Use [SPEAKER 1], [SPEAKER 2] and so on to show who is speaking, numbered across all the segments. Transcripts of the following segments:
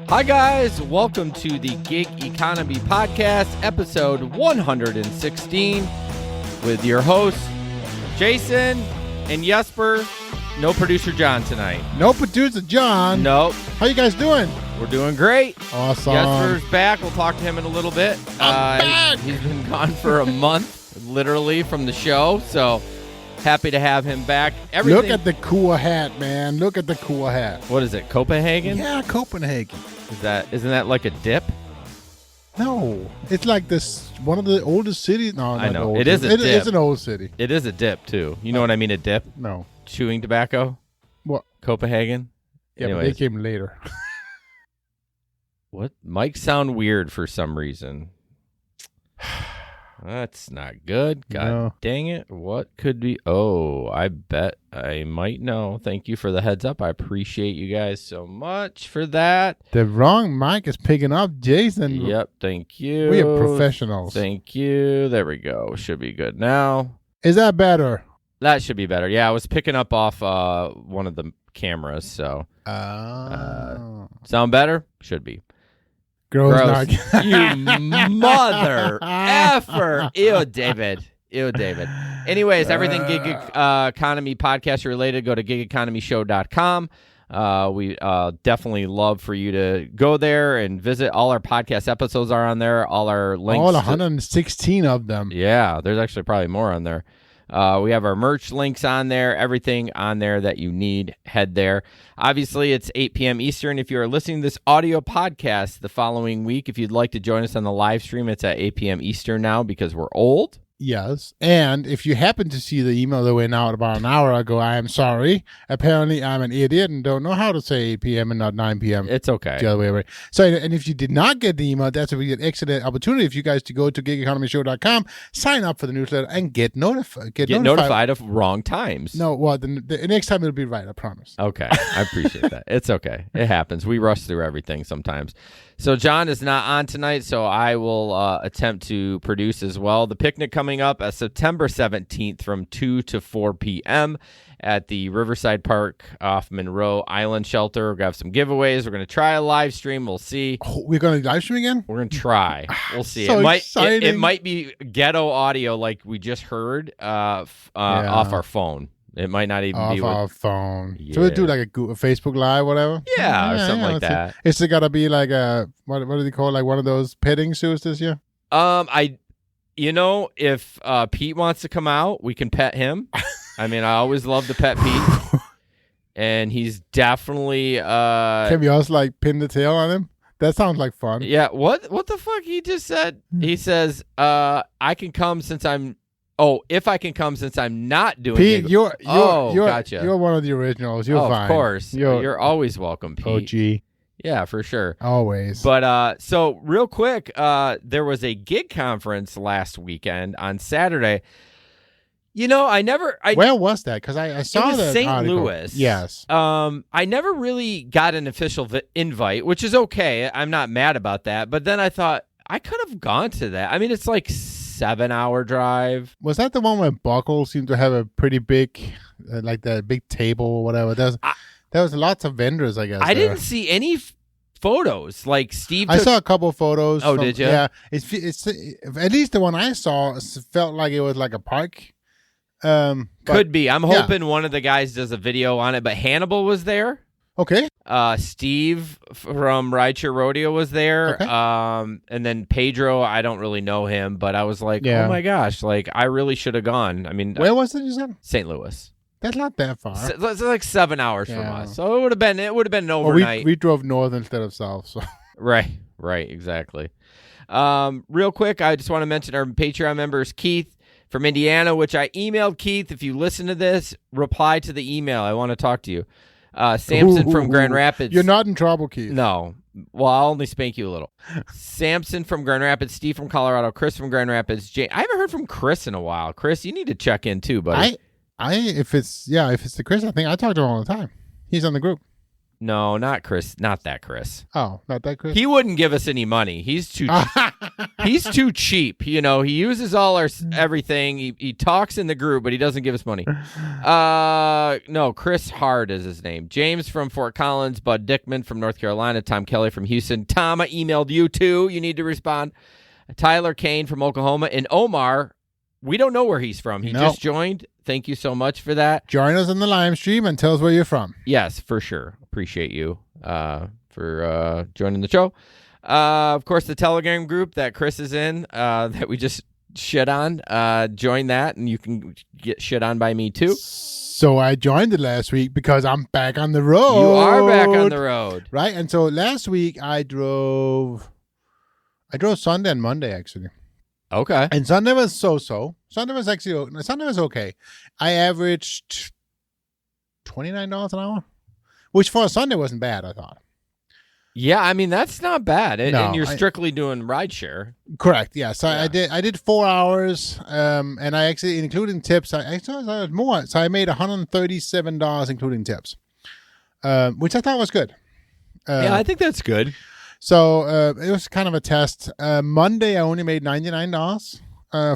[SPEAKER 1] Hi guys, welcome to the Gig Economy Podcast, episode 116, with your hosts, Jason and Jesper. No producer John tonight.
[SPEAKER 2] No producer John.
[SPEAKER 1] Nope.
[SPEAKER 2] How you guys doing?
[SPEAKER 1] We're doing great.
[SPEAKER 2] Awesome.
[SPEAKER 1] Jesper's back. We'll talk to him in a little bit.
[SPEAKER 2] I'm back.
[SPEAKER 1] He's been gone for a month, literally, from the show, so happy to have him back.
[SPEAKER 2] Look at the cool hat, man. Look at the cool hat.
[SPEAKER 1] What is it, Copenhagen?
[SPEAKER 2] Yeah, Copenhagen.
[SPEAKER 1] Isn't that like a dip?
[SPEAKER 2] No, it's like this one of the oldest cities. No,
[SPEAKER 1] I know.
[SPEAKER 2] It
[SPEAKER 1] is a dip.
[SPEAKER 2] It's an old city.
[SPEAKER 1] It is a dip, too. You know what I mean, a dip?
[SPEAKER 2] No.
[SPEAKER 1] Chewing tobacco?
[SPEAKER 2] What?
[SPEAKER 1] Copenhagen?
[SPEAKER 2] Yeah, but they came later.
[SPEAKER 1] What? Might sound weird for some reason. That's not good. God dang it. What could be? Oh, I bet I might know. Thank you for the heads up. I appreciate you guys so much for that.
[SPEAKER 2] The wrong mic is picking up, Jason.
[SPEAKER 1] Yep, thank you.
[SPEAKER 2] We are professionals.
[SPEAKER 1] Thank you. There we go. Should be good now.
[SPEAKER 2] Is that better?
[SPEAKER 1] That should be better. Yeah, I was picking up off one of the cameras, so. Sound better? Should be.
[SPEAKER 2] Gross.
[SPEAKER 1] You mother effer. Ew, David. Anyways, everything Gig Economy podcast related, go to gigeconomyshow.com. We definitely love for you to go there and visit. All our podcast episodes are on there. All our links.
[SPEAKER 2] All 116 of them.
[SPEAKER 1] Yeah, there's actually probably more on there. We have our merch links on there, everything on there that you need. Head there. Obviously, it's 8 p.m. Eastern. If you are listening to this audio podcast the following week, if you'd like to join us on the live stream, it's at 8 p.m. Eastern now because we're old.
[SPEAKER 2] Yes, and if you happen to see the email that went out about an hour ago, I am sorry. Apparently, I'm an idiot and don't know how to say 8 p.m. and not 9 p.m.
[SPEAKER 1] It's okay.
[SPEAKER 2] The other way around. So, and if you did not get the email, that's an excellent opportunity for you guys to go to gigeconomyshow.com, sign up for the newsletter, and get notified.
[SPEAKER 1] Get notified of wrong times.
[SPEAKER 2] No, well, the next time it'll be right, I promise.
[SPEAKER 1] Okay, I appreciate that. It's okay. It happens. We rush through everything sometimes. So John is not on tonight, so I will attempt to produce as well. The picnic coming up September 17th from 2 to 4 p.m. at the Riverside Park off Monroe Island Shelter. We're going to have some giveaways. We're going to try a live stream. We'll see.
[SPEAKER 2] Oh, we're going to live stream again?
[SPEAKER 1] We're going to try. We'll see.
[SPEAKER 2] So exciting.
[SPEAKER 1] It might be ghetto audio like we just heard off our phone. It might not even be
[SPEAKER 2] off our phone.
[SPEAKER 1] Yeah.
[SPEAKER 2] So we'll do like a Facebook Live, whatever.
[SPEAKER 1] Yeah, or something like that.
[SPEAKER 2] It's got to be like a what do they call, like one of those petting zoos this year?
[SPEAKER 1] If Pete wants to come out, we can pet him. I mean, I always love to pet Pete, and he's definitely.
[SPEAKER 2] Can we also like pin the tail on him? That sounds like fun.
[SPEAKER 1] Yeah. What the fuck he just said? He says, "I can come since I'm." Oh, if I can come since I'm not doing
[SPEAKER 2] Pete,
[SPEAKER 1] it.
[SPEAKER 2] Gotcha. You're one of the originals. You're fine.
[SPEAKER 1] Of course. You're always welcome, Pete.
[SPEAKER 2] OG.
[SPEAKER 1] Yeah, for sure.
[SPEAKER 2] Always.
[SPEAKER 1] But so real quick, there was a gig conference last weekend on Saturday. Where
[SPEAKER 2] was that? Because I saw that
[SPEAKER 1] St.
[SPEAKER 2] article.
[SPEAKER 1] Louis.
[SPEAKER 2] Yes.
[SPEAKER 1] I never really got an official invite, which is okay. I'm not mad about that. But then I thought I could have gone to that. I mean, it's like 7-hour drive.
[SPEAKER 2] Was that the one where Buckle seemed to have a pretty big, like the big table or whatever? There was lots of vendors, I guess.
[SPEAKER 1] I didn't see any photos. Like Steve,
[SPEAKER 2] I saw a couple of photos.
[SPEAKER 1] Oh, did you?
[SPEAKER 2] Yeah, it's at least the one I saw felt like it was like a park.
[SPEAKER 1] Could be. I'm hoping one of the guys does a video on it. But Hannibal was there.
[SPEAKER 2] Okay.
[SPEAKER 1] Steve from Rideshare Rodeo was there.
[SPEAKER 2] Okay.
[SPEAKER 1] And then Pedro, I don't really know him, but I was like,
[SPEAKER 2] Yeah.
[SPEAKER 1] oh my gosh, like I really should have gone. I mean,
[SPEAKER 2] Where was it, you said?
[SPEAKER 1] St. Louis.
[SPEAKER 2] That's not that far.
[SPEAKER 1] It's like 7 hours from
[SPEAKER 2] Yeah.
[SPEAKER 1] us, so it would have been an overnight.
[SPEAKER 2] We drove north instead of south, so
[SPEAKER 1] Right, exactly. Real quick, I just want to mention our Patreon members, Keith from Indiana, which I emailed Keith. If you listen to this, reply to the email. I want to talk to you. Samson from Grand Rapids.
[SPEAKER 2] You're not in trouble, Keith.
[SPEAKER 1] No. Well, I'll only spank you a little. Samson from Grand Rapids, Steve from Colorado, Chris from Grand Rapids, Jay. I haven't heard from Chris in a while. Chris, you need to check in too, buddy.
[SPEAKER 2] If it's the Chris, I think I talk to him all the time. He's on the group.
[SPEAKER 1] No, not Chris. Not that Chris.
[SPEAKER 2] Oh, not that Chris?
[SPEAKER 1] He wouldn't give us any money. He's too he's too cheap. He uses all our everything. He talks in the group, but he doesn't give us money. No, Chris Hard is his name. James from Fort Collins, Bud Dickman from North Carolina, Tom Kelly from Houston. Tom, I emailed you too. You need to respond. Tyler Kane from Oklahoma, and Omar. We don't know where he's from. He just joined. Thank you so much for that.
[SPEAKER 2] Join us in the live stream and tell us where you're from.
[SPEAKER 1] Yes, for sure. Appreciate you for joining the show. Of course, the Telegram group that Chris is in that we just shit on. Join that, and you can get shit on by me, too.
[SPEAKER 2] So I joined it last week because I'm back on the road.
[SPEAKER 1] You are back on the road.
[SPEAKER 2] Right? And so last week I drove Sunday and Monday, actually.
[SPEAKER 1] Okay.
[SPEAKER 2] And Sunday was so-so. Sunday was okay. I averaged $29 an hour, which for a Sunday wasn't bad, I thought.
[SPEAKER 1] Yeah, I mean, that's not bad.
[SPEAKER 2] No,
[SPEAKER 1] and you're strictly doing rideshare.
[SPEAKER 2] Correct, yeah. So I did 4 hours, and I actually, including tips, I was more. So I made $137 including tips, which I thought was good.
[SPEAKER 1] Yeah, I think that's good.
[SPEAKER 2] So it was kind of a test. Monday, I only made $99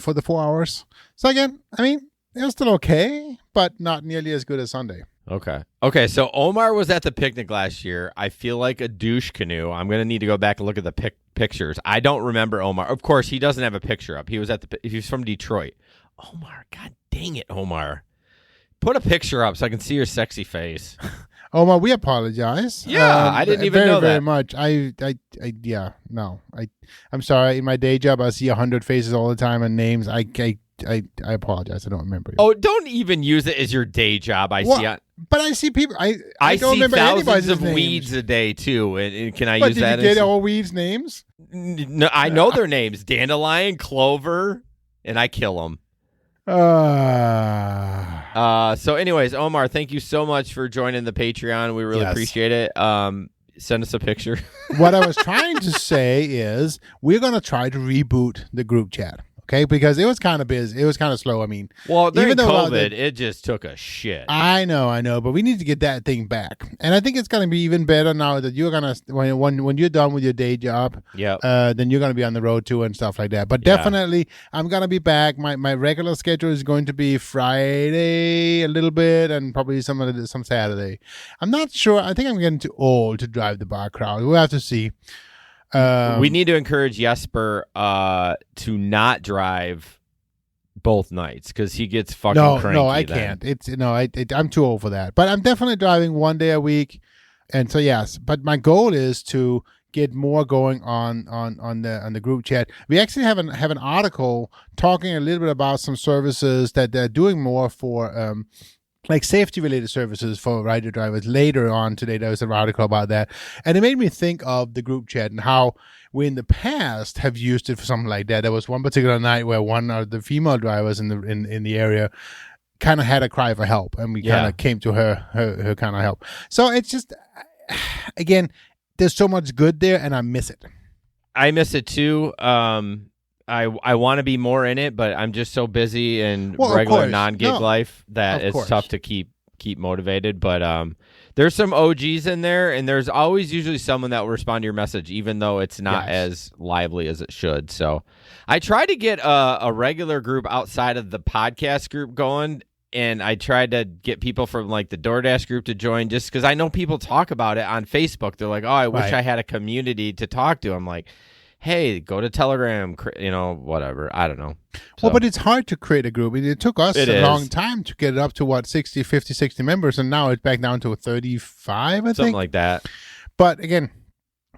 [SPEAKER 2] for the 4 hours. So again, I mean, it was still okay, but not nearly as good as Sunday.
[SPEAKER 1] Okay. So Omar was at the picnic last year. I feel like a douche canoe. I'm gonna need to go back and look at the pictures. I don't remember Omar. Of course, he doesn't have a picture up. He was from Detroit. Omar, god dang it, Omar. Put a picture up so I can see your sexy face.
[SPEAKER 2] Omar, we apologize.
[SPEAKER 1] Yeah, I didn't even know that.
[SPEAKER 2] Very much. I'm sorry. In my day job, I see 100 faces all the time and names. I apologize. I don't remember you.
[SPEAKER 1] Oh, don't even use it as your day job.
[SPEAKER 2] But I see people. I don't
[SPEAKER 1] see
[SPEAKER 2] remember
[SPEAKER 1] thousands of
[SPEAKER 2] names.
[SPEAKER 1] weeds a day too. And can I
[SPEAKER 2] But
[SPEAKER 1] use that?
[SPEAKER 2] Did you get all weeds' names?
[SPEAKER 1] No, I know their names: dandelion, clover, and I kill them. So anyways, Omar, thank you so much for joining the Patreon. We really appreciate it. Send us a picture.
[SPEAKER 2] What I was trying to say is we're going to try to reboot the group chat. Okay, because it was kind of busy. It was kind of slow. I mean,
[SPEAKER 1] during COVID, it just took a shit.
[SPEAKER 2] I know, but we need to get that thing back. And I think it's going to be even better now that you're going to, when you're done with your day job, then you're going to be on the road too and stuff like that. But definitely, I'm going to be back. My regular schedule is going to be Friday a little bit and probably some Saturday. I'm not sure. I think I'm getting too old to drive the bar crowd. We'll have to see.
[SPEAKER 1] We need to encourage Jesper to not drive both nights because he gets fucking cranky.
[SPEAKER 2] No, I can't. I'm too old for that. But I'm definitely driving 1 day a week, and so yes. But my goal is to get more going on the group chat. We actually have an article talking a little bit about some services that they're doing more for. Like safety-related services for rider drivers. Later on today, there was an article about that. And it made me think of the group chat and how we in the past have used it for something like that. There was one particular night where one of the female drivers in the area kind of had a cry for help, and we kind of came to her kind of help. So it's just, again, there's so much good there, and I miss it.
[SPEAKER 1] I miss it too. I want to be more in it, but I'm just so busy in regular non-gig life that it's tough to keep motivated. But there's some OGs in there, and there's always usually someone that will respond to your message, even though it's not as lively as it should. So I try to get a regular group outside of the podcast group going, and I tried to get people from like the DoorDash group to join just because I know people talk about it on Facebook. They're like, oh, I wish I had a community to talk to. I'm like, hey, go to Telegram, whatever. I don't know.
[SPEAKER 2] Well, but it's hard to create a group. It took us a long time to get it up to, 60 members, and now it's back down to 35, I think.
[SPEAKER 1] Something like that.
[SPEAKER 2] But again,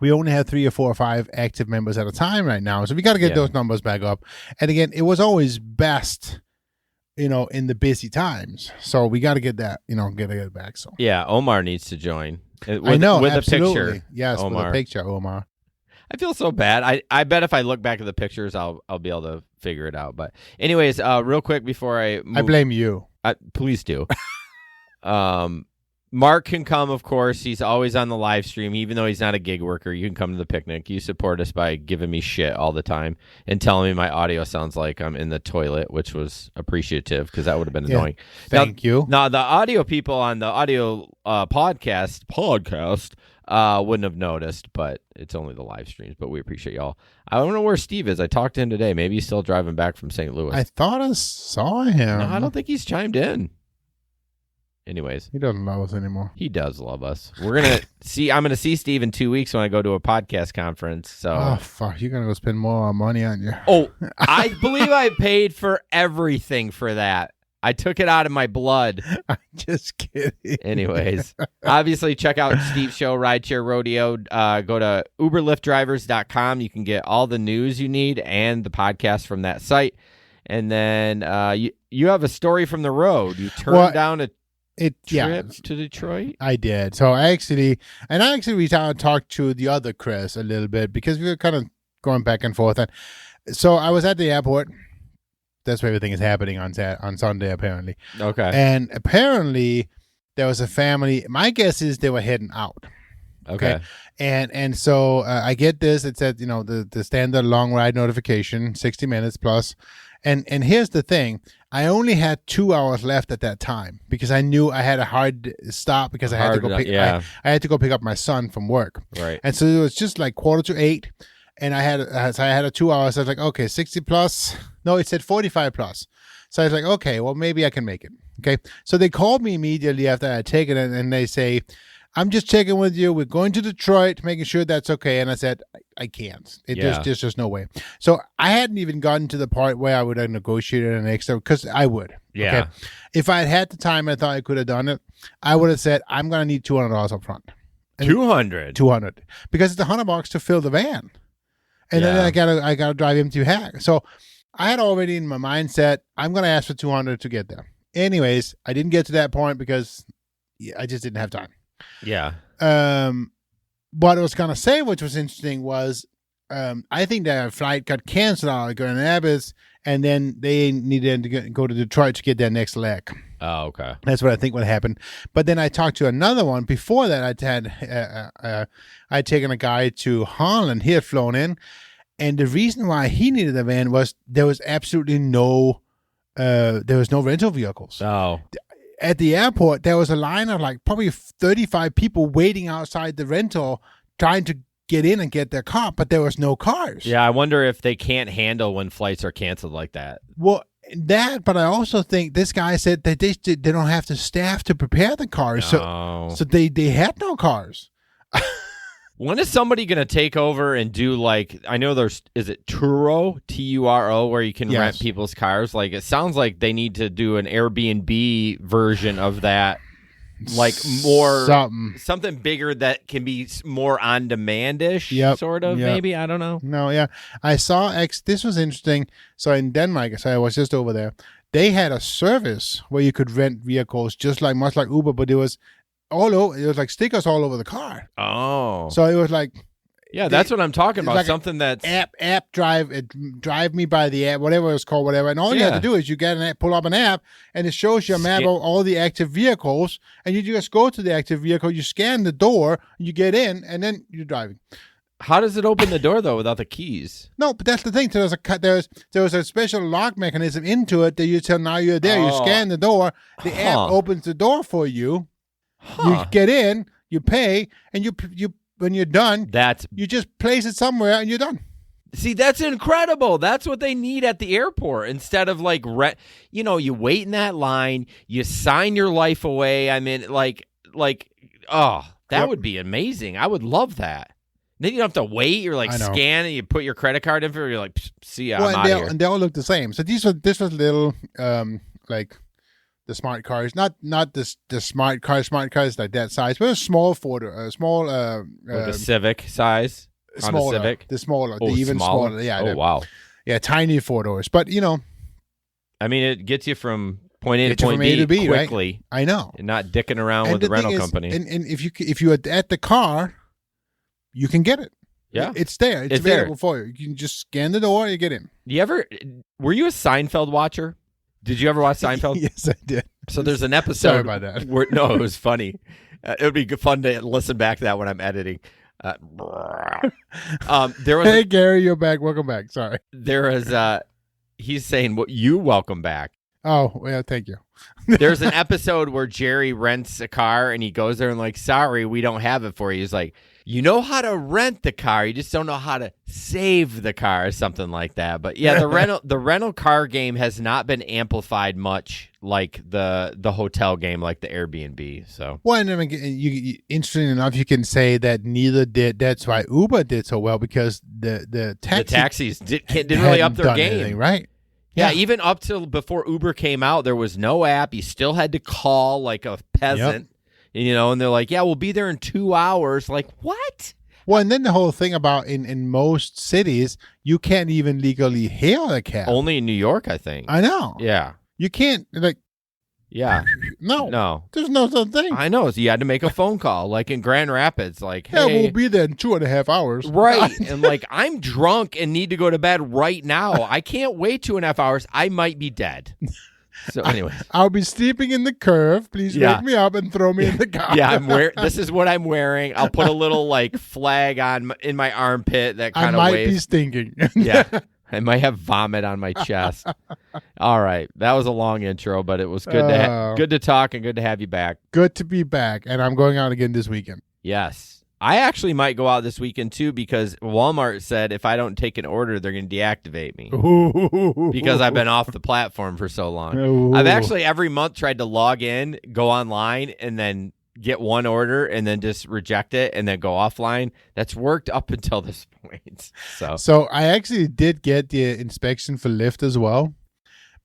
[SPEAKER 2] we only have 3 or 4 or 5 active members at a time right now, so we got to get those numbers back up. And again, it was always best, in the busy times. So we got to get that, get it back. So
[SPEAKER 1] yeah, Omar needs to join.
[SPEAKER 2] I know,
[SPEAKER 1] with
[SPEAKER 2] absolutely.
[SPEAKER 1] a picture.
[SPEAKER 2] Yes,
[SPEAKER 1] Omar.
[SPEAKER 2] With a picture, Omar.
[SPEAKER 1] I feel so bad. I bet if I look back at the pictures, I'll be able to figure it out. But anyways, real quick before I move,
[SPEAKER 2] I blame you.
[SPEAKER 1] Please do. Mark can come, of course. He's always on the live stream, even though he's not a gig worker. You can come to the picnic. You support us by giving me shit all the time and telling me my audio sounds like I'm in the toilet, which was appreciative because that would have been annoying.
[SPEAKER 2] Thank you.
[SPEAKER 1] Now, the audio people on the audio podcast wouldn't have noticed, but it's only the live streams. But we appreciate y'all. I don't know where Steve is. I talked to him today. Maybe he's still driving back from St. Louis.
[SPEAKER 2] I thought I saw him.
[SPEAKER 1] No, I don't think he's chimed in. Anyways,
[SPEAKER 2] he doesn't love us anymore.
[SPEAKER 1] He does love us. We're gonna see. I'm gonna see Steve in 2 weeks when I go to a podcast conference. So,
[SPEAKER 2] oh fuck, you're gonna go spend more money on you.
[SPEAKER 1] Oh, I believe I paid for everything for that. I took it out of my blood.
[SPEAKER 2] I'm just kidding.
[SPEAKER 1] Anyways, obviously check out Steve's show, Rideshare Rodeo. Go to uberliftdrivers.com. You can get all the news you need and the podcast from that site. And then you have a story from the road. You turned down a trip to Detroit?
[SPEAKER 2] I did. So I actually reached out and talked to the other Chris a little bit because we were kind of going back and forth. And so I was at the airport. That's where everything is happening on Sunday, apparently.
[SPEAKER 1] Okay.
[SPEAKER 2] And apparently there was a family. My guess is they were heading out.
[SPEAKER 1] Okay.
[SPEAKER 2] And so I get this. It said, the standard long ride notification, 60 minutes plus. And here's the thing. I only had 2 hours left at that time because I knew I had a hard stop because I had to go pick up my son from work.
[SPEAKER 1] Right.
[SPEAKER 2] And so it was just like 7:45. And I had a 2 hours. I was like, okay, 60 plus. No, it said 45 plus. So I was like, okay, well, maybe I can make it. Okay. So they called me immediately after I had taken it, and they say, I'm just checking with you. We're going to Detroit, making sure that's okay. And I said, I can't. There's just no way. So I hadn't even gotten to the part where I would have negotiated an extra, because I would.
[SPEAKER 1] Yeah.
[SPEAKER 2] Okay? If I had the time, I thought I could have done it. I would have said, I'm going to need $200 up front. $200. Because it's $100 to fill the van. And then I gotta drive empty hack. So I had already in my mindset, I'm gonna ask for $200 to get there. Anyways, I didn't get to that point because I just didn't have time.
[SPEAKER 1] Yeah.
[SPEAKER 2] What I was gonna say, which was interesting, was I think that flight got canceled out of Grand Rapids, and then they needed to go to Detroit to get their next leg.
[SPEAKER 1] Oh, okay.
[SPEAKER 2] That's what I think would happen. But then I talked to another one before that. I'd taken a guy to Holland. He had flown in, and the reason why he needed a van was there was absolutely no rental vehicles.
[SPEAKER 1] Oh.
[SPEAKER 2] At the airport, there was a line of like probably 35 people waiting outside the rental, trying to get in and get their car, but there was no cars.
[SPEAKER 1] Yeah, I wonder if they can't handle when flights are canceled like that.
[SPEAKER 2] Well, but I also think this guy said that they don't have the staff to prepare the cars, so they had no cars.
[SPEAKER 1] When is somebody going to take over and do, like, I know is it Turo, Turo, where you can rent people's cars? Like, it sounds like they need to do an Airbnb version of that. Like more something bigger that can be more on demand-ish, sort of, maybe. I don't know.
[SPEAKER 2] No, yeah. I saw this was interesting. So in Denmark, so I was just over there, they had a service where you could rent vehicles much like Uber, but it was all over. It was like stickers all over the car.
[SPEAKER 1] Oh.
[SPEAKER 2] So it was like,
[SPEAKER 1] yeah, that's what I'm talking about.
[SPEAKER 2] Like
[SPEAKER 1] something that's
[SPEAKER 2] app drive me by the app, whatever it's called, whatever. And all you have to do is you get an app, pull up an app, and it shows you a map of all the active vehicles, and you just go to the active vehicle, you scan the door, you get in, and then you're driving.
[SPEAKER 1] How does it open the door though without the keys?
[SPEAKER 2] No, but that's the thing. There was a special lock mechanism into it that you tell now you're there. You scan the door, the app opens the door for you. You get in, you pay, and you when you're done, you just place it somewhere and you're done.
[SPEAKER 1] See, that's incredible. That's what they need at the airport instead of like, you wait in that line, you sign your life away. I mean, that would be amazing. I would love that. Then you don't have to wait. You're like scan and you put your credit card in for. You're like, see ya, I'm out here.
[SPEAKER 2] And they all look the same. So this was little like. The smart cars, not the smart cars like that size, but a small
[SPEAKER 1] the Civic size,
[SPEAKER 2] smaller,
[SPEAKER 1] Civic,
[SPEAKER 2] the even smaller. Yeah.
[SPEAKER 1] Wow.
[SPEAKER 2] Yeah, tiny 4-doors, but
[SPEAKER 1] I mean, it gets you from point A to point B quickly.
[SPEAKER 2] Right? I know,
[SPEAKER 1] and not dicking around with the rental company.
[SPEAKER 2] And if you are at the car, you can get it.
[SPEAKER 1] Yeah,
[SPEAKER 2] it's there. It's available for you. You can just scan the door, you get in.
[SPEAKER 1] Were you a Seinfeld watcher? Did you ever watch Seinfeld?
[SPEAKER 2] Yes, I did.
[SPEAKER 1] So there's an episode.
[SPEAKER 2] Sorry about that.
[SPEAKER 1] No, it was funny. It would be fun to listen back to that when I'm editing. There was
[SPEAKER 2] Hey, Gary, you're back. Welcome back. Sorry.
[SPEAKER 1] There is. He's saying, "What you welcome back."
[SPEAKER 2] Oh, well, thank you.
[SPEAKER 1] There's an episode where Jerry rents a car and he goes there and like, sorry, we don't have it for you. He's like, you know how to rent the car, you just don't know how to save the car or something like that. But yeah, the rental car game has not been amplified much like the hotel game, like the Airbnb. So
[SPEAKER 2] well, and I mean, interesting enough, you can say that neither did. That's why Uber did so well, because the
[SPEAKER 1] taxis didn't really up their game,
[SPEAKER 2] anything, right?
[SPEAKER 1] Yeah, even up till before Uber came out, there was no app. You still had to call like a peasant, and they're like, yeah, we'll be there in 2 hours. Like, what?
[SPEAKER 2] Well, and then the whole thing about in most cities, you can't even legally hail a cab.
[SPEAKER 1] Only in New York, I think.
[SPEAKER 2] I know.
[SPEAKER 1] Yeah.
[SPEAKER 2] You can't, like.
[SPEAKER 1] Yeah.
[SPEAKER 2] No. There's no such thing.
[SPEAKER 1] I know. So you had to make a phone call, like in Grand Rapids, like, hey.
[SPEAKER 2] Yeah, we'll be there in 2.5 hours.
[SPEAKER 1] Right. And like, I'm drunk and need to go to bed right now. I can't wait 2.5 hours. I might be dead. So anyway.
[SPEAKER 2] I'll be sleeping in the curve. Please wake me up and throw me in the car.
[SPEAKER 1] Yeah, this is what I'm wearing. I'll put a little like flag in my armpit that kind of waves.
[SPEAKER 2] I might be stinking.
[SPEAKER 1] Yeah. I might have vomit on my chest. All right. That was a long intro, but it was good to talk and good to have you back.
[SPEAKER 2] Good to be back. And I'm going out again this weekend.
[SPEAKER 1] Yes. I actually might go out this weekend too, because Walmart said if I don't take an order, they're going to deactivate me. Because I've been off the platform for so long. I've actually every month tried to log in, go online, and then get one order and then just reject it and then go offline. That's worked up until this point. So
[SPEAKER 2] I actually did get the inspection for Lyft as well,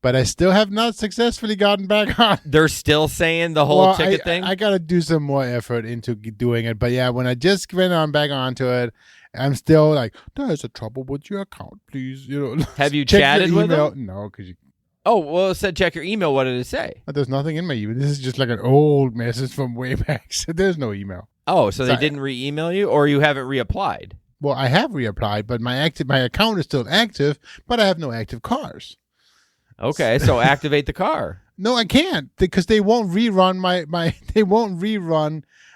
[SPEAKER 2] but I still have not successfully gotten back on.
[SPEAKER 1] They're still saying the whole ticket thing?
[SPEAKER 2] I got to do some more effort into doing it. But yeah, when I just went back onto it, I'm still like, there's a trouble with your account, please.
[SPEAKER 1] Have you chatted with them?
[SPEAKER 2] No, because you.
[SPEAKER 1] Oh, well, it said check your email. What did it say?
[SPEAKER 2] There's nothing in my email. This is just like an old message from way back. So there's no email.
[SPEAKER 1] Oh, so they didn't re-email you, or you haven't reapplied?
[SPEAKER 2] Well, I have reapplied, but my account is still active, but I have no active cars.
[SPEAKER 1] Okay, so activate the car.
[SPEAKER 2] No, I can't, because they won't rerun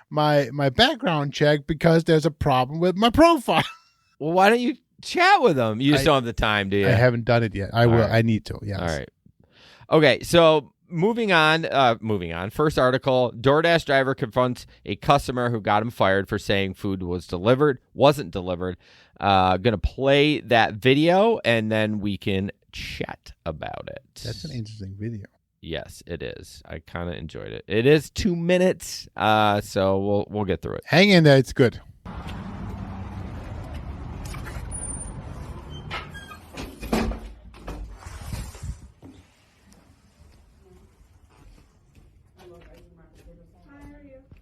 [SPEAKER 2] my background check because there's a problem with my profile.
[SPEAKER 1] Well, why don't you chat with them? You just don't have the time, do you?
[SPEAKER 2] I haven't done it yet. I will.
[SPEAKER 1] Right.
[SPEAKER 2] I need to. Yes.
[SPEAKER 1] All right. Okay, so moving on. First article: DoorDash driver confronts a customer who got him fired for saying food wasn't delivered. Gonna play that video and then we can chat about it.
[SPEAKER 2] That's an interesting video.
[SPEAKER 1] Yes, it is. I kind of enjoyed it. It is 2 minutes, so we'll get through it.
[SPEAKER 2] Hang in there. It's good.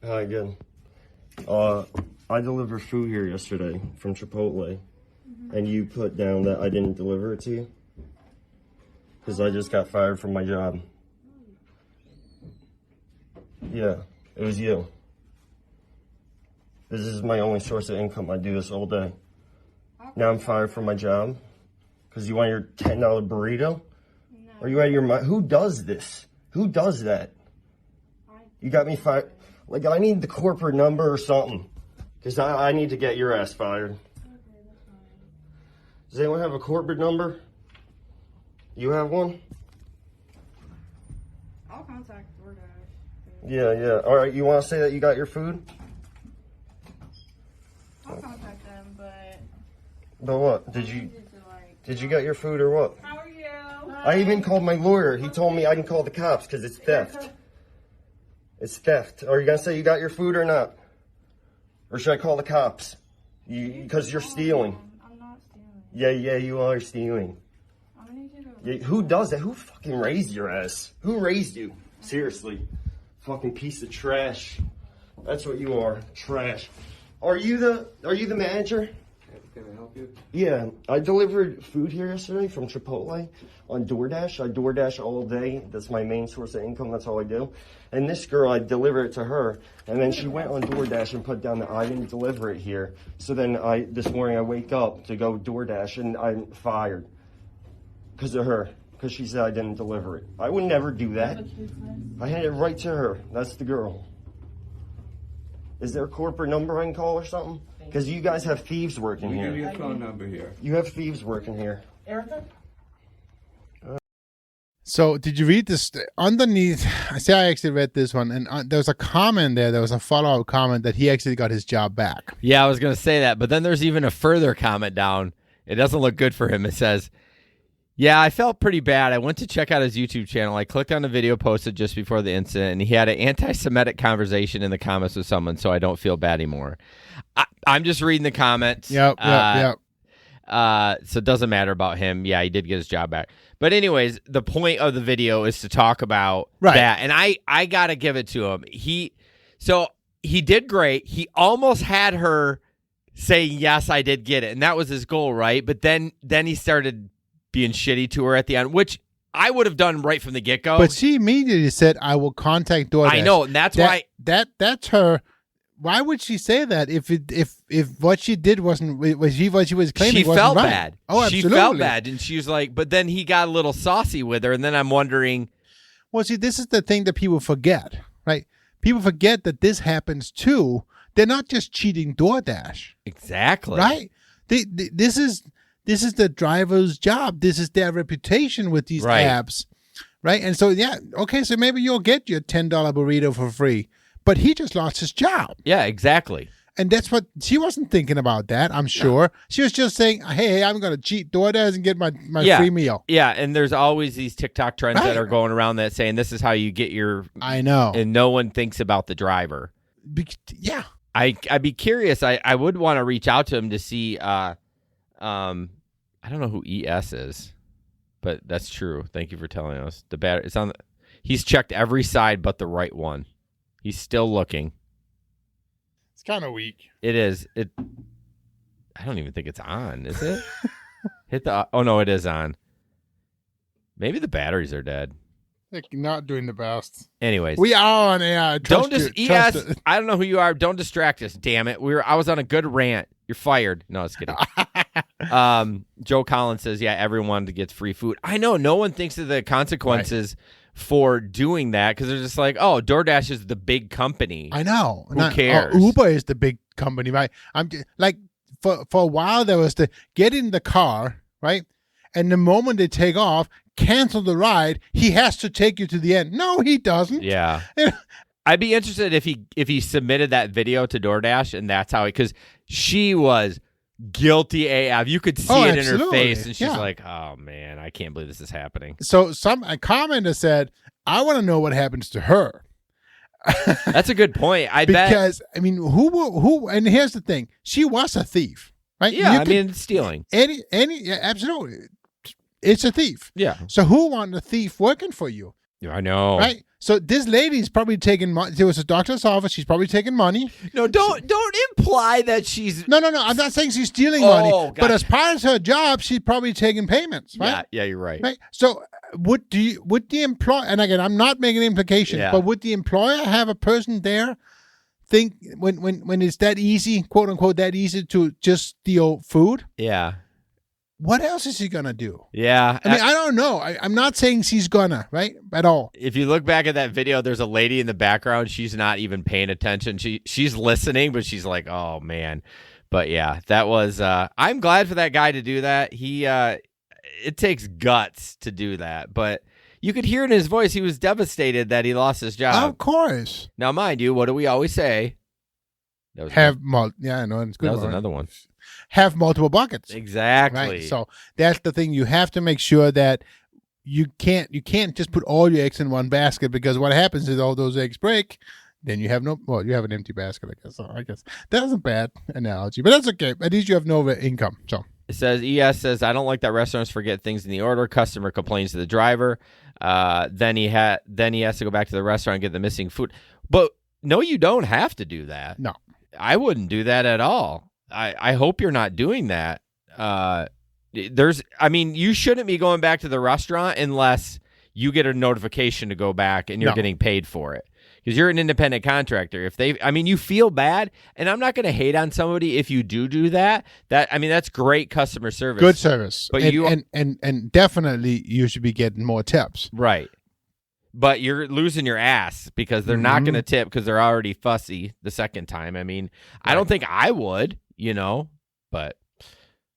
[SPEAKER 3] Hi, good. I delivered food here yesterday from Chipotle, and you put down that I didn't deliver it to you because I just got fired from my job. Yeah, it was you. This is my only source of income. I do this all day. Now I'm fired from my job because you want your $10 burrito? No. Are you out of your mind? Who does this? Who does that? You got me fired. Like, I need the corporate number or something, because I need to get your ass fired. Okay, that's fine. Does anyone have a corporate number? You have one?
[SPEAKER 4] I'll contact DoorDash.
[SPEAKER 3] Yeah. All right, you want to say that you got your food?
[SPEAKER 4] I'll contact them, but...
[SPEAKER 3] But what? Did you get your food or what?
[SPEAKER 4] How are you?
[SPEAKER 3] I even called my lawyer. He told me I can call the cops because it's theft. It's theft. Are you going to say you got your food or not? Or should I call the cops? Because you're stealing.
[SPEAKER 4] I'm not stealing.
[SPEAKER 3] Yeah, you are stealing.
[SPEAKER 4] I'm gonna need you to...
[SPEAKER 3] Yeah, who does that? Who fucking raised your ass? Who raised you? Seriously. Fucking piece of trash. That's what you are. Trash. Are you the manager?
[SPEAKER 5] Can I help you?
[SPEAKER 3] Yeah, I delivered food here yesterday from Chipotle on DoorDash. I DoorDash all day. That's my main source of income. That's all I do. And this girl, I delivered it to her, and then she went on DoorDash and put down that I didn't deliver it here. So then this morning I wake up to go DoorDash, and I'm fired because of her. because she said I didn't deliver it. I would never do that. I had it right to her. That's the girl. Is there a corporate number I can call or something? Because you guys have thieves working here.
[SPEAKER 5] Give you a phone number here.
[SPEAKER 3] You have thieves working here.
[SPEAKER 6] Erica?
[SPEAKER 2] So did you read this underneath? I say I actually read this one, and there was a comment there. There was a follow-up comment that he actually got his job back.
[SPEAKER 1] Yeah, I was going to say that, but then there's even a further comment down. It doesn't look good for him. It says, yeah, I felt pretty bad. I went to check out his YouTube channel. I clicked on the video posted just before the incident, and he had an anti-Semitic conversation in the comments with someone, so I don't feel bad anymore. I'm just reading the comments.
[SPEAKER 2] Yep.
[SPEAKER 1] So it doesn't matter about him. Yeah, he did get his job back. But anyways, the point of the video is to talk about that. And I got to give it to him. He did great. He almost had her say, yes, I did get it. And that was his goal, right? But then he started being shitty to her at the end, which I would have done right from the get-go.
[SPEAKER 2] But she immediately said, I will contact DoorDash.
[SPEAKER 1] I know, and that's why.
[SPEAKER 2] That's her. Why would she say that if what she did wasn't what she was claiming?
[SPEAKER 1] She
[SPEAKER 2] wasn't
[SPEAKER 1] felt
[SPEAKER 2] right?
[SPEAKER 1] bad.
[SPEAKER 2] Oh, absolutely.
[SPEAKER 1] She felt bad, and she was like, but then he got a little saucy with her, and then I'm wondering.
[SPEAKER 2] Well, see, this is the thing that people forget, right? People forget that this happens too. They're not just cheating DoorDash,
[SPEAKER 1] Exactly.
[SPEAKER 2] right? This is the driver's job. This is their reputation with these apps, right? And so, yeah, okay, so maybe you'll get your $10 burrito for free. But he just lost his job.
[SPEAKER 1] Yeah, exactly.
[SPEAKER 2] And that's what she wasn't thinking about that, I'm sure. No. She was just saying, hey, I'm going to cheat DoorDash and get my free meal.
[SPEAKER 1] Yeah, and there's always these TikTok trends that are going around that saying this is how you get your...
[SPEAKER 2] I know.
[SPEAKER 1] And no one thinks about the driver.
[SPEAKER 2] Yeah.
[SPEAKER 1] I'd be curious. I would want to reach out to him to see... I don't know who ES is, but that's true. Thank you for telling us. It's on. He's checked every side but the right one. He's still looking.
[SPEAKER 2] It's kind of weak.
[SPEAKER 1] It is. I don't even think it's on, is it? Hit the... Oh, no, it is on. Maybe the batteries are dead.
[SPEAKER 2] They're not doing the best.
[SPEAKER 1] Anyways.
[SPEAKER 2] We are on air.
[SPEAKER 1] ES, I don't know who you are. Don't distract us, damn it. I was on a good rant. You're fired. No, it's kidding. Joe Collins says, yeah, everyone gets free food. I know. No one thinks of the consequences for doing that because they're just like, oh, DoorDash is the big company.
[SPEAKER 2] I know.
[SPEAKER 1] Who cares?
[SPEAKER 2] Uber is the big company, right? I'm like, for a while there was the get in the car, right? And the moment they take off, cancel the ride. He has to take you to the end. No, he doesn't.
[SPEAKER 1] Yeah. I'd be interested if he submitted that video to DoorDash and that's how because she was guilty AF. You could see it in her face, and she's like, "Oh man, I can't believe this is happening." So
[SPEAKER 2] a commenter said, "I want to know what happens to her."
[SPEAKER 1] That's a good point.
[SPEAKER 2] Because I mean, who? And here's the thing: she was a thief, right?
[SPEAKER 1] Yeah, it's stealing.
[SPEAKER 2] Absolutely, it's a thief.
[SPEAKER 1] Yeah.
[SPEAKER 2] So who want a thief working for you?
[SPEAKER 1] I know,
[SPEAKER 2] right? So this lady's probably taking money. There was a doctor's office. She's probably taking money.
[SPEAKER 1] No, don't imply that she's...
[SPEAKER 2] No. I'm not saying she's stealing money.
[SPEAKER 1] Gotcha.
[SPEAKER 2] But as part of her job, she's probably taking payments, right?
[SPEAKER 1] Yeah, you're right.
[SPEAKER 2] Right. So would the employer, and again, I'm not making an implication, but would the employer have a person there think when it's that easy, quote unquote, that easy to just steal food?
[SPEAKER 1] Yeah.
[SPEAKER 2] What else is he going to do?
[SPEAKER 1] Yeah.
[SPEAKER 2] I mean, I don't know. I'm not saying she's gonna, right? At all.
[SPEAKER 1] If you look back at that video, there's a lady in the background. She's not even paying attention. She's listening, but she's like, oh, man. But, yeah, that was I'm glad for that guy to do that. It takes guts to do that. But you could hear in his voice he was devastated that he lost his job.
[SPEAKER 2] Of course.
[SPEAKER 1] Now, mind you, what do we always say?
[SPEAKER 2] Yeah, I know. It's good.
[SPEAKER 1] That was another one.
[SPEAKER 2] Have multiple buckets.
[SPEAKER 1] Exactly.
[SPEAKER 2] Right? So that's the thing. You have to make sure that you can't just put all your eggs in one basket because what happens is all those eggs break. Then you have you have an empty basket, I guess. So I guess that's a bad analogy, but that's okay. At least you have no income. So
[SPEAKER 1] it says, ES says, I don't like that restaurants forget things in the order. Customer complains to the driver. Then he has to go back to the restaurant and get the missing food. But no, you don't have to do that.
[SPEAKER 2] No.
[SPEAKER 1] I wouldn't do that at all. I hope you're not doing that. You shouldn't be going back to the restaurant unless you get a notification to go back and you're getting paid for it. because you're an independent contractor. You feel bad, and I'm not going to hate on somebody if you do that. That's great customer service.
[SPEAKER 2] Good service.
[SPEAKER 1] But
[SPEAKER 2] and definitely you should be getting more tips.
[SPEAKER 1] Right. But you're losing your ass because they're not going to tip because they're already fussy the second time. I don't think I would, but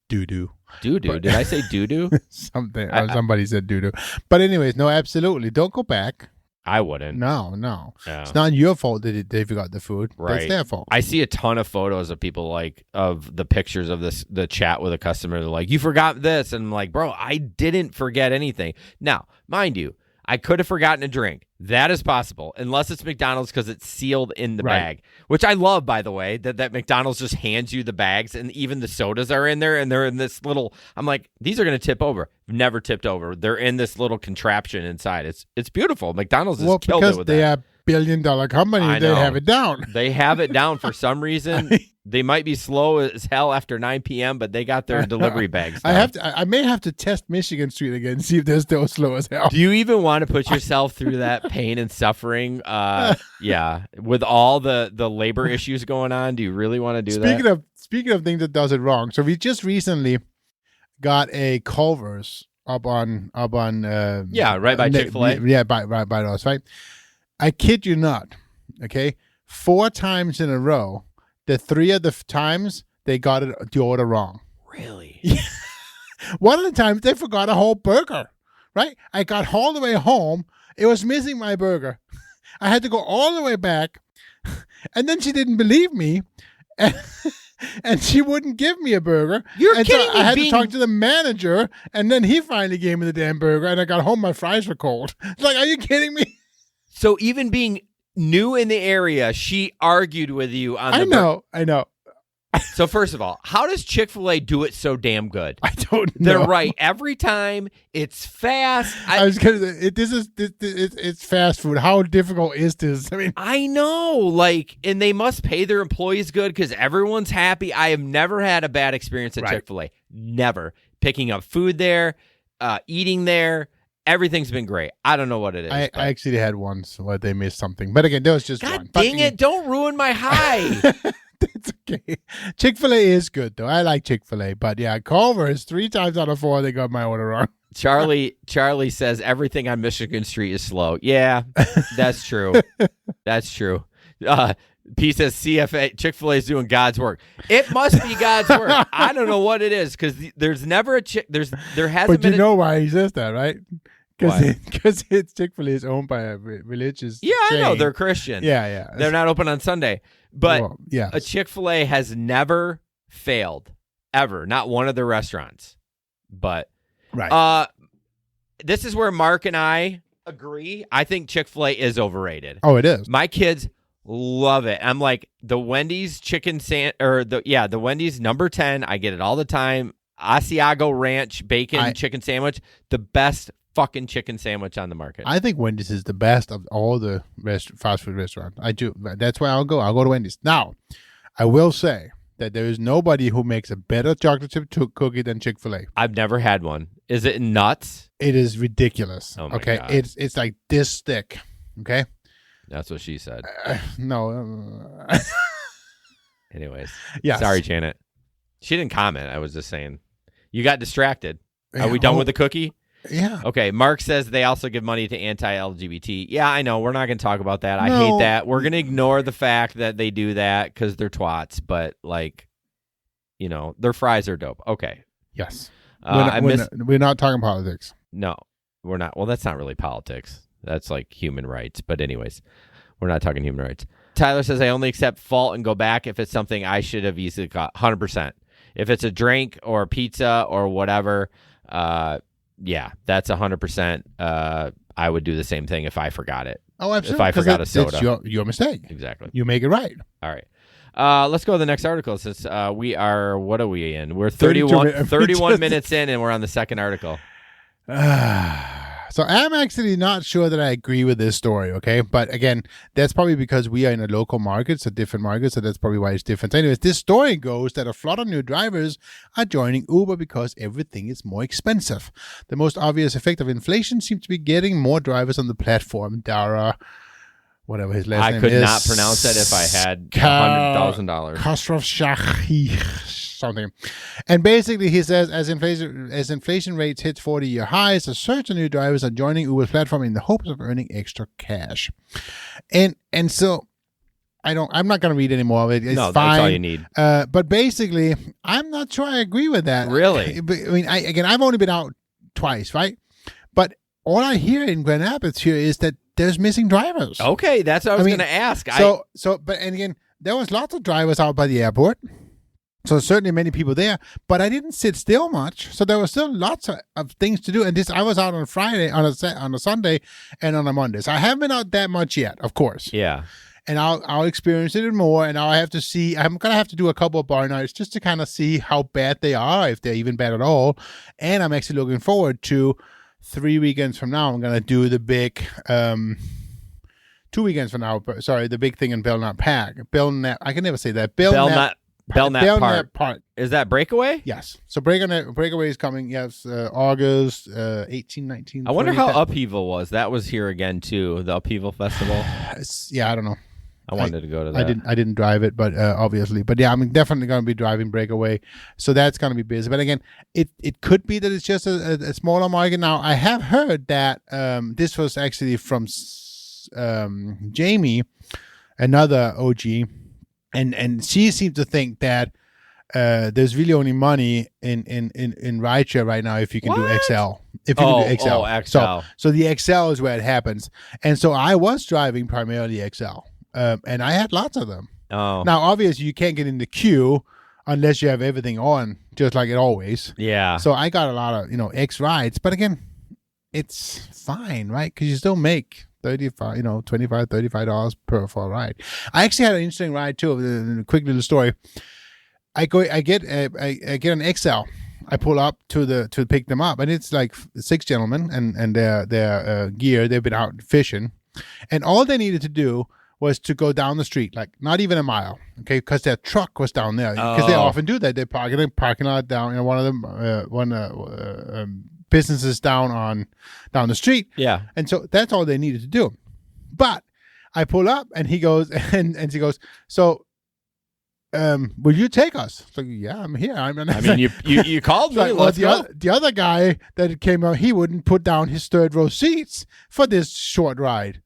[SPEAKER 2] doo-doo.
[SPEAKER 1] Doo-doo. Did I say doo-doo?
[SPEAKER 2] Somebody said doo-doo. But anyways, no, absolutely. Don't go back.
[SPEAKER 1] I wouldn't.
[SPEAKER 2] No.
[SPEAKER 1] Yeah.
[SPEAKER 2] It's not your fault that they forgot the food.
[SPEAKER 1] Right.
[SPEAKER 2] It's their fault.
[SPEAKER 1] I see a ton of photos of people of the pictures of the chat with a customer. They're like, you forgot this. And I'm like, bro, I didn't forget anything. Now, mind you, I could have forgotten a drink. That is possible, unless it's McDonald's because it's sealed in the bag, which I love, by the way, that McDonald's just hands you the bags and even the sodas are in there and they're in this little, I'm like, these are going to tip over. Never tipped over. They're in this little contraption inside. It's beautiful. McDonald's has killed it with that.
[SPEAKER 2] Because they are billion-dollar company, they have it down.
[SPEAKER 1] They have it down for some reason. They might be slow as hell after 9 p.m., but they got their delivery bags down.
[SPEAKER 2] I may have to test Michigan Street again and see if they're still slow as hell.
[SPEAKER 1] Do you even want to put yourself through that pain and suffering? Yeah, with all the labor issues going on, do you really want to do that?
[SPEAKER 2] Speaking of things that does it wrong, so we just recently got a Culver's up on right by Chick-fil-A. Yeah, by us, right? I kid you not. Okay, 4 times in a row. The 3 of the times they got the order wrong.
[SPEAKER 1] Really?
[SPEAKER 2] One of the times they forgot a whole burger. Right? I got all the way home. It was missing my burger. I had to go all the way back, and then she didn't believe me, and she wouldn't give me a burger.
[SPEAKER 1] You're
[SPEAKER 2] and
[SPEAKER 1] kidding
[SPEAKER 2] so
[SPEAKER 1] me.
[SPEAKER 2] I had to talk to the manager, and then he finally gave me the damn burger, and I got home. My fries were cold. It's like, are you kidding me?
[SPEAKER 1] So even being new in the area, she argued with you on the
[SPEAKER 2] I know.
[SPEAKER 1] So first of all, how does Chick-fil-A do it so damn good?
[SPEAKER 2] I don't know.
[SPEAKER 1] They're right every time. It's fast.
[SPEAKER 2] I was gonna say it's fast food. How difficult is this?
[SPEAKER 1] I know, and they must pay their employees good because everyone's happy. I have never had a bad experience at Chick-fil-A. Never. Picking up food there, eating there. Everything's been great. I don't know what it is.
[SPEAKER 2] I actually had once where they missed something. But again, there was just
[SPEAKER 1] God
[SPEAKER 2] one.
[SPEAKER 1] Dang it. Don't ruin my high.
[SPEAKER 2] It's okay. Chick-fil-A is good, though. I like Chick-fil-A. But yeah, Culver's, 3 times out of 4, they got my order wrong.
[SPEAKER 1] Charlie says everything on Michigan Street is slow. Yeah, that's true. That's true. P says CFA Chick-fil-A is doing God's work. It must be God's work. I don't know what it is because there's never there hasn't been.
[SPEAKER 2] But you know why he says that, right? Because it's Chick-fil-A is owned by a religious.
[SPEAKER 1] Yeah,
[SPEAKER 2] chain.
[SPEAKER 1] I know they're Christian.
[SPEAKER 2] Yeah.
[SPEAKER 1] They're not open on Sunday, but
[SPEAKER 2] yes.
[SPEAKER 1] a Chick-fil-A has never failed ever. Not one of their restaurants. But this is where Mark and I agree. I think Chick-fil-A is overrated.
[SPEAKER 2] Oh, it is.
[SPEAKER 1] My kids love it. I'm like the Wendy's the Wendy's number 10. I get it all the time. Asiago Ranch bacon chicken sandwich, the best fucking chicken sandwich on the market.
[SPEAKER 2] I think Wendy's is the best of all the fast food restaurants. I do. That's why I'll go to Wendy's. Now, I will say that there is nobody who makes a better chocolate chip cookie than Chick-fil-A.
[SPEAKER 1] I've never had one. Is it nuts?
[SPEAKER 2] It is ridiculous.
[SPEAKER 1] Oh my
[SPEAKER 2] okay,
[SPEAKER 1] God.
[SPEAKER 2] It's like this thick. Okay.
[SPEAKER 1] That's what she said.
[SPEAKER 2] No.
[SPEAKER 1] Anyways.
[SPEAKER 2] Yes.
[SPEAKER 1] Sorry, Janet. She didn't comment. I was just saying. You got distracted. Are we done with the cookie?
[SPEAKER 2] Yeah.
[SPEAKER 1] Okay. Mark says they also give money to anti-LGBT. Yeah, I know. We're not going to talk about that. I hate that. We're going to ignore the fact that they do that because they're twats. But, their fries are dope. Okay.
[SPEAKER 2] Yes. We're not talking politics.
[SPEAKER 1] No, we're not. Well, that's not really politics. That's like human rights. But anyways, we're not talking human rights. Tyler says, I only accept fault and go back if it's something I should have easily got. 100%. If it's a drink or a pizza or whatever, yeah, that's 100%. I would do the same thing if I forgot it.
[SPEAKER 2] Oh, absolutely.
[SPEAKER 1] If I forgot a soda.
[SPEAKER 2] It's your mistake.
[SPEAKER 1] Exactly.
[SPEAKER 2] You make it right.
[SPEAKER 1] All right. Let's go to the next article since we are, what are we in? We're 31 minutes in and we're on the second article.
[SPEAKER 2] So I'm actually not sure that I agree with this story, okay? But again, that's probably because we are in a local market, so different markets, so that's probably why it's different. So anyways, this story goes that a flood of new drivers are joining Uber because everything is more expensive. The most obvious effect of inflation seems to be getting more drivers on the platform. Dara whatever his last
[SPEAKER 1] I
[SPEAKER 2] name
[SPEAKER 1] could
[SPEAKER 2] is.
[SPEAKER 1] not pronounce that if I had $100,000.
[SPEAKER 2] Khosrowshahi something. And basically he says as inflation rates hit 40-year highs, a surge of new drivers are joining Uber's platform in the hopes of earning extra cash. And so I'm not going to read any more of it. It's
[SPEAKER 1] No,
[SPEAKER 2] fine.
[SPEAKER 1] that's all you need.
[SPEAKER 2] But basically, I'm not sure I agree with that.
[SPEAKER 1] Really?
[SPEAKER 2] I mean, I've only been out twice, right? But all I hear in Grand Rapids here is that there's missing drivers.
[SPEAKER 1] Okay, that's what I was going to ask.
[SPEAKER 2] But again, there was lots of drivers out by the airport. So certainly many people there, but I didn't sit still much. So there was still lots of things to do. And I was out on a Friday, on a Sunday, and on a Monday. So I haven't been out that much yet, of course.
[SPEAKER 1] Yeah.
[SPEAKER 2] And I'll experience it more, and I'll have to see. I'm gonna have to do a couple of bar nights just to kind of see how bad they are, if they're even bad at all. And I'm actually looking forward to 3 weekends from now. I'm gonna do the big 2 weekends from now. Sorry, the big thing in Belknap Park. Belknap. I can never say that. Belknap Park.
[SPEAKER 1] Is that Breakaway?
[SPEAKER 2] Yes. So Breakaway is coming. Yes, August 18, 19.
[SPEAKER 1] I wonder
[SPEAKER 2] 20,
[SPEAKER 1] how Upheaval was. That was here again too. The Upheaval Festival.
[SPEAKER 2] Yeah, I don't know.
[SPEAKER 1] I wanted to go to that.
[SPEAKER 2] I didn't drive it, but obviously, but yeah, I'm definitely going to be driving Breakaway, so that's going to be busy. But again, it could be that it's just a smaller market. Now, I have heard that this was actually from Jamie, another OG, and she seemed to think that there's really only money in rideshare right now if you can do XL. If you can do XL.
[SPEAKER 1] Oh, XL.
[SPEAKER 2] So the XL is where it happens, and so I was driving primarily XL. And I had lots of them.
[SPEAKER 1] Oh.
[SPEAKER 2] Now, obviously, you can't get in the queue unless you have everything on, just like it always.
[SPEAKER 1] Yeah.
[SPEAKER 2] So I got a lot of, X rides. But again, it's fine, right? Because you still make $35, $25, $35 for a ride. I actually had an interesting ride, too. A quick little story. I get an XL. I pull up to pick them up, and it's like 6 gentlemen and their gear. They've been out fishing. And all they needed to do was to go down the street, like not even a mile, okay, because their truck was down there. Because they often do that. They park in a parking lot down in one of them, businesses down the street.
[SPEAKER 1] Yeah.
[SPEAKER 2] And so that's all they needed to do. But I pull up, and he goes, and she goes, so, will you take us? It's like, yeah, I'm here. I
[SPEAKER 1] mean, you called me.
[SPEAKER 2] Like,
[SPEAKER 1] Let's go.
[SPEAKER 2] The other guy that came out, he wouldn't put down his third row seats for this short ride.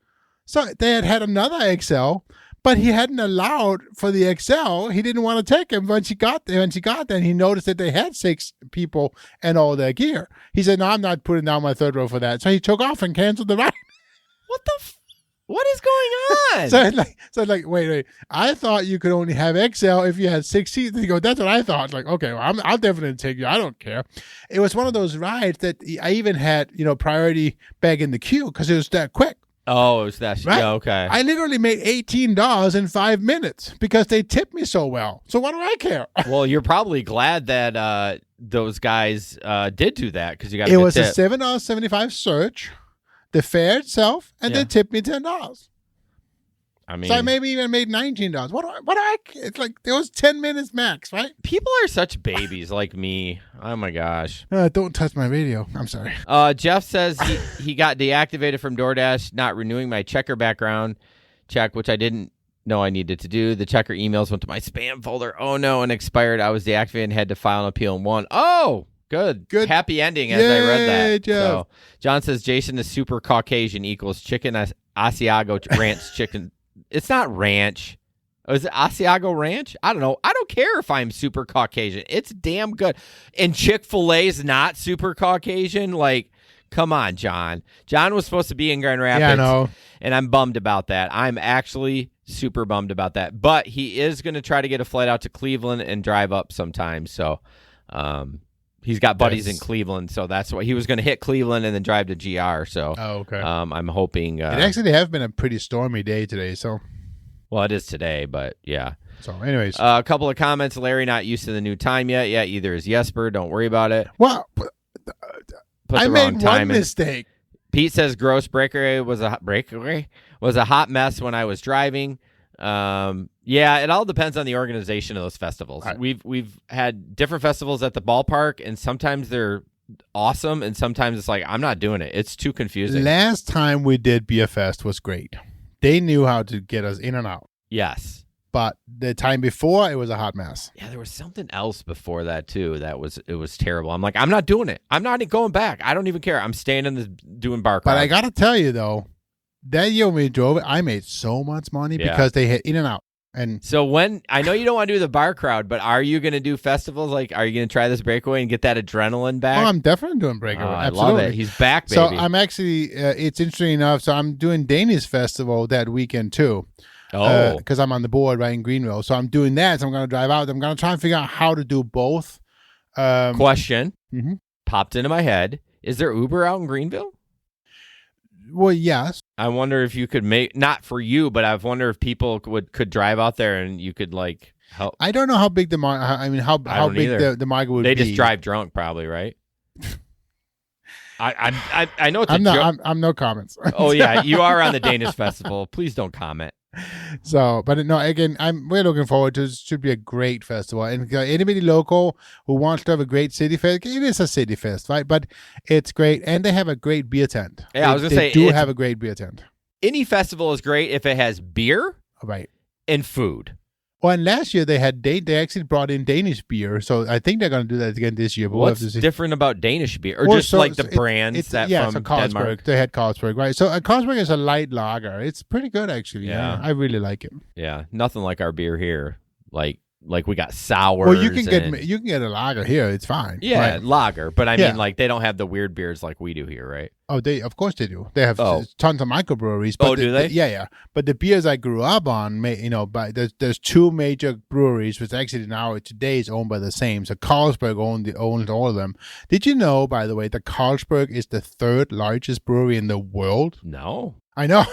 [SPEAKER 2] So they had another XL, but he hadn't allowed for the XL. He didn't want to take him. When she got there, and he noticed that they had 6 people and all their gear. He said, "No, I'm not putting down my third row for that." So he took off and canceled the ride.
[SPEAKER 1] What is going on?
[SPEAKER 2] so it's like, wait. I thought you could only have XL if you had 6 seats. And he goes, that's what I thought. Like, okay, well, I'll definitely take you. I don't care. It was one of those rides that I even had, priority back in the queue because it was that quick.
[SPEAKER 1] Oh, it's that.
[SPEAKER 2] Right?
[SPEAKER 1] Yeah, okay.
[SPEAKER 2] I literally made $18 in 5 minutes because they tipped me so well. So what do I care?
[SPEAKER 1] Well, you're probably glad that those guys did do that because you got.
[SPEAKER 2] It was a $7.75 search, the fare itself, and they tipped me $10.
[SPEAKER 1] I mean,
[SPEAKER 2] so I maybe even made $19. What do I? It's like it was 10 minutes max, right?
[SPEAKER 1] People are such babies like me. Oh my gosh!
[SPEAKER 2] Don't touch my radio. I'm sorry.
[SPEAKER 1] Jeff says he got deactivated from DoorDash, not renewing my checker background check, which I didn't know I needed to do. The checker emails went to my spam folder. Oh no, and expired. I was deactivated and had to file an appeal and won. Oh, good. Happy ending as I read that.
[SPEAKER 2] Jeff.
[SPEAKER 1] So John says Jason is super Caucasian equals chicken Asiago ranch chicken. It's not ranch. Is it Asiago Ranch? I don't know. I don't care if I'm super Caucasian. It's damn good. And Chick-fil-A is not super Caucasian. Like, come on, John. John was supposed to be in Grand Rapids.
[SPEAKER 2] Yeah, I know.
[SPEAKER 1] And I'm bummed about that. I'm actually super bummed about that. But he is going to try to get a flight out to Cleveland and drive up sometime. So he's got buddies in Cleveland. So that's why he was going to hit Cleveland and then drive to GR. So
[SPEAKER 2] okay.
[SPEAKER 1] I'm hoping.
[SPEAKER 2] It actually has been a pretty stormy day today. So.
[SPEAKER 1] Well, it is today, but yeah.
[SPEAKER 2] So, anyways.
[SPEAKER 1] A couple of comments. Larry not used to the new time yet. Yeah, either is Jesper. Don't worry about it.
[SPEAKER 2] Well,
[SPEAKER 1] Put
[SPEAKER 2] I
[SPEAKER 1] the
[SPEAKER 2] made
[SPEAKER 1] wrong time
[SPEAKER 2] one
[SPEAKER 1] in.
[SPEAKER 2] mistake.
[SPEAKER 1] Pete says gross breakaway was a hot mess when I was driving. Yeah, it all depends on the organization of those festivals.
[SPEAKER 2] Right.
[SPEAKER 1] We've had different festivals at the ballpark, and sometimes they're awesome, and sometimes it's like I'm not doing it. It's too confusing.
[SPEAKER 2] Last time we did Beer Fest was great they knew how to get us in and out.
[SPEAKER 1] Yes.
[SPEAKER 2] But the time before, it was a hot mess.
[SPEAKER 1] Yeah, there was something else before that too. It was terrible. I'm like, I'm not doing it. I'm not going back. I don't even care. I'm staying in the doing bar crowd.
[SPEAKER 2] But I gotta tell you though, that year when we drove it, I made so much money because they hit in and out. And
[SPEAKER 1] so when I know you don't want to do the bar crowd, but are you going to do festivals? Like, are you going to try this breakaway and get that adrenaline back?
[SPEAKER 2] oh, I'm definitely doing breakaway.
[SPEAKER 1] I
[SPEAKER 2] Absolutely.
[SPEAKER 1] love it. He's back, baby.
[SPEAKER 2] So I'm actually, it's interesting enough. So I'm doing Danish festival that weekend too.
[SPEAKER 1] Oh,
[SPEAKER 2] because I'm on the board right in Greenville. So I'm doing that. So I'm going to drive out. I'm going to try and figure out how to do both.
[SPEAKER 1] Question
[SPEAKER 2] popped
[SPEAKER 1] into my head. Is there Uber out in Greenville?
[SPEAKER 2] Well, yes.
[SPEAKER 1] I wonder if you could make, not for you, but I wonder if people could drive out there and you could like help.
[SPEAKER 2] I don't know how big the market, how big the market would be.
[SPEAKER 1] They just drive drunk probably, right? I know it's
[SPEAKER 2] I'm no comments.
[SPEAKER 1] Oh yeah, you are on the Danish festival. Please don't comment.
[SPEAKER 2] So, but no, again, we're looking forward to it. It should be a great festival. And anybody local who wants to have a great city fest, it is a city fest, right? But it's great. And they have a great beer tent.
[SPEAKER 1] Yeah, I was going to say.
[SPEAKER 2] They do have a great beer tent.
[SPEAKER 1] Any festival is great if it has beer
[SPEAKER 2] right,
[SPEAKER 1] and food.
[SPEAKER 2] Well, and last year they actually brought in Danish beer, so I think they're going to do that again this year. But
[SPEAKER 1] what's different about Danish beer, or just like the brands from
[SPEAKER 2] Carlsberg.
[SPEAKER 1] Denmark?
[SPEAKER 2] They had Carlsberg, right? So Carlsberg is a light lager. It's pretty good actually. Yeah, I really like it.
[SPEAKER 1] Yeah, nothing like our beer here. Like we got sours.
[SPEAKER 2] Well, you can get a lager here. It's fine.
[SPEAKER 1] Yeah,
[SPEAKER 2] right?
[SPEAKER 1] lager. But I mean, like they don't have the weird beers like we do here, right?
[SPEAKER 2] Oh, of course they do. They have tons of microbreweries. But
[SPEAKER 1] do they?
[SPEAKER 2] Yeah. But the beers I grew up on, there's two major breweries, which actually now today is owned by the same. So Carlsberg owns all of them. Did you know, by the way, that Carlsberg is the third largest brewery in the world?
[SPEAKER 1] No.
[SPEAKER 2] I know.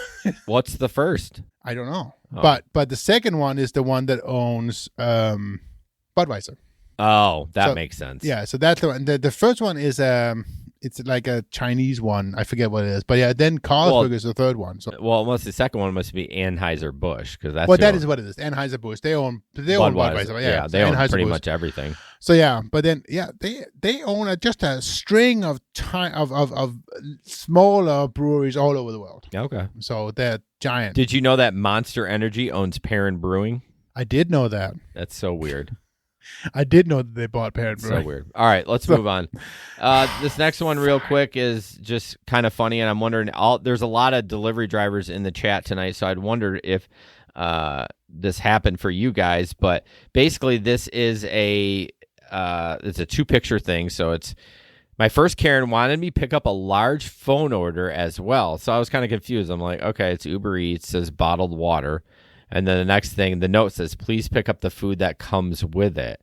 [SPEAKER 1] What's the first?
[SPEAKER 2] I don't know. Oh. But the second one is the one that owns Budweiser.
[SPEAKER 1] Oh, that makes sense.
[SPEAKER 2] Yeah, so that's the one. The first one is it's like a Chinese one. I forget what it is. But yeah, then Carlsberg is the third one. So
[SPEAKER 1] the second one must be Anheuser-Busch because that's
[SPEAKER 2] that is what it is. Anheuser-Busch. They own Budweiser.
[SPEAKER 1] Yeah, they own pretty much everything.
[SPEAKER 2] So yeah, but then they own just a string of smaller breweries all over the world.
[SPEAKER 1] Okay.
[SPEAKER 2] So they're giant.
[SPEAKER 1] Did you know that Monster Energy owns Perrin Brewing?
[SPEAKER 2] I did know that.
[SPEAKER 1] That's so weird.
[SPEAKER 2] I did know that they bought Parent Brewing.
[SPEAKER 1] So weird. All right, let's move on. This next one real quick is just kind of funny, and I'm wondering, there's a lot of delivery drivers in the chat tonight, so I'd wonder if this happened for you guys. But basically, this is it's a 2-picture thing, so it's my first Karen wanted me pick up a large phone order as well. So I was kind of confused. I'm like, okay, it's Uber Eats, says bottled water. And then the next thing, the note says, please pick up the food that comes with it.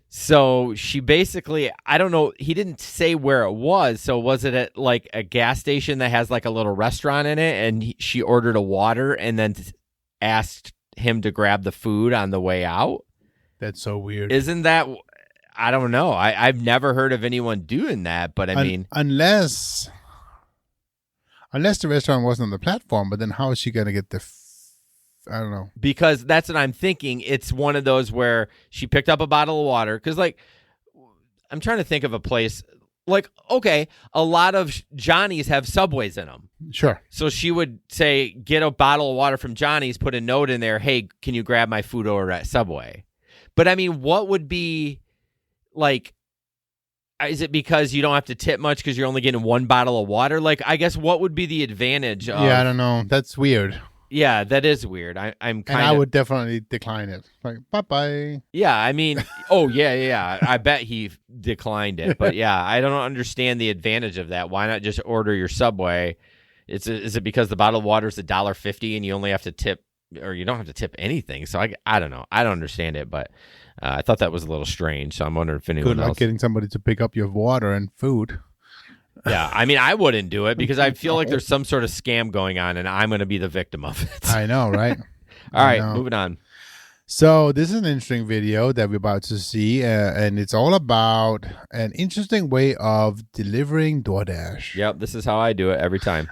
[SPEAKER 1] So she basically, I don't know, he didn't say where it was. So was it at like a gas station that has like a little restaurant in it? And she ordered a water and then asked him to grab the food on the way out?
[SPEAKER 2] That's so weird.
[SPEAKER 1] Isn't that, I don't know. I've never heard of anyone doing that, but I mean.
[SPEAKER 2] Unless the restaurant wasn't on the platform, but then how is she going to get the I don't know.
[SPEAKER 1] Because that's what I'm thinking. It's one of those where she picked up a bottle of water. Because, like, I'm trying to think of a place. Like, okay, a lot of Johnny's have Subways in them.
[SPEAKER 2] Sure.
[SPEAKER 1] So she would say, get a bottle of water from Johnny's, put a note in there, hey, can you grab my food order at Subway? But, I mean, what would be, like, is it because you don't have to tip much because you're only getting one bottle of water? Like, I guess what would be the advantage of...
[SPEAKER 2] Yeah, I don't know. That's weird.
[SPEAKER 1] Yeah, that is weird. I'm kind of...
[SPEAKER 2] And I would definitely decline it. Like, bye-bye.
[SPEAKER 1] Yeah, I mean, yeah. I bet he declined it. But yeah, I don't understand the advantage of that. Why not just order your Subway? Is it because the bottled water is $1.50 and you only have to tip, or you don't have to tip anything? So I don't know. I don't understand it, but I thought that was a little strange. So I'm wondering if anyone else...
[SPEAKER 2] Good luck getting somebody to pick up your water and food.
[SPEAKER 1] Yeah, I mean, I wouldn't do it because I feel like there's some sort of scam going on and I'm going to be the victim of it.
[SPEAKER 2] I know, right?
[SPEAKER 1] All right, moving on.
[SPEAKER 2] So this is an interesting video that we're about to see, and it's all about an interesting way of delivering DoorDash.
[SPEAKER 1] Yep, this is how I do it every time.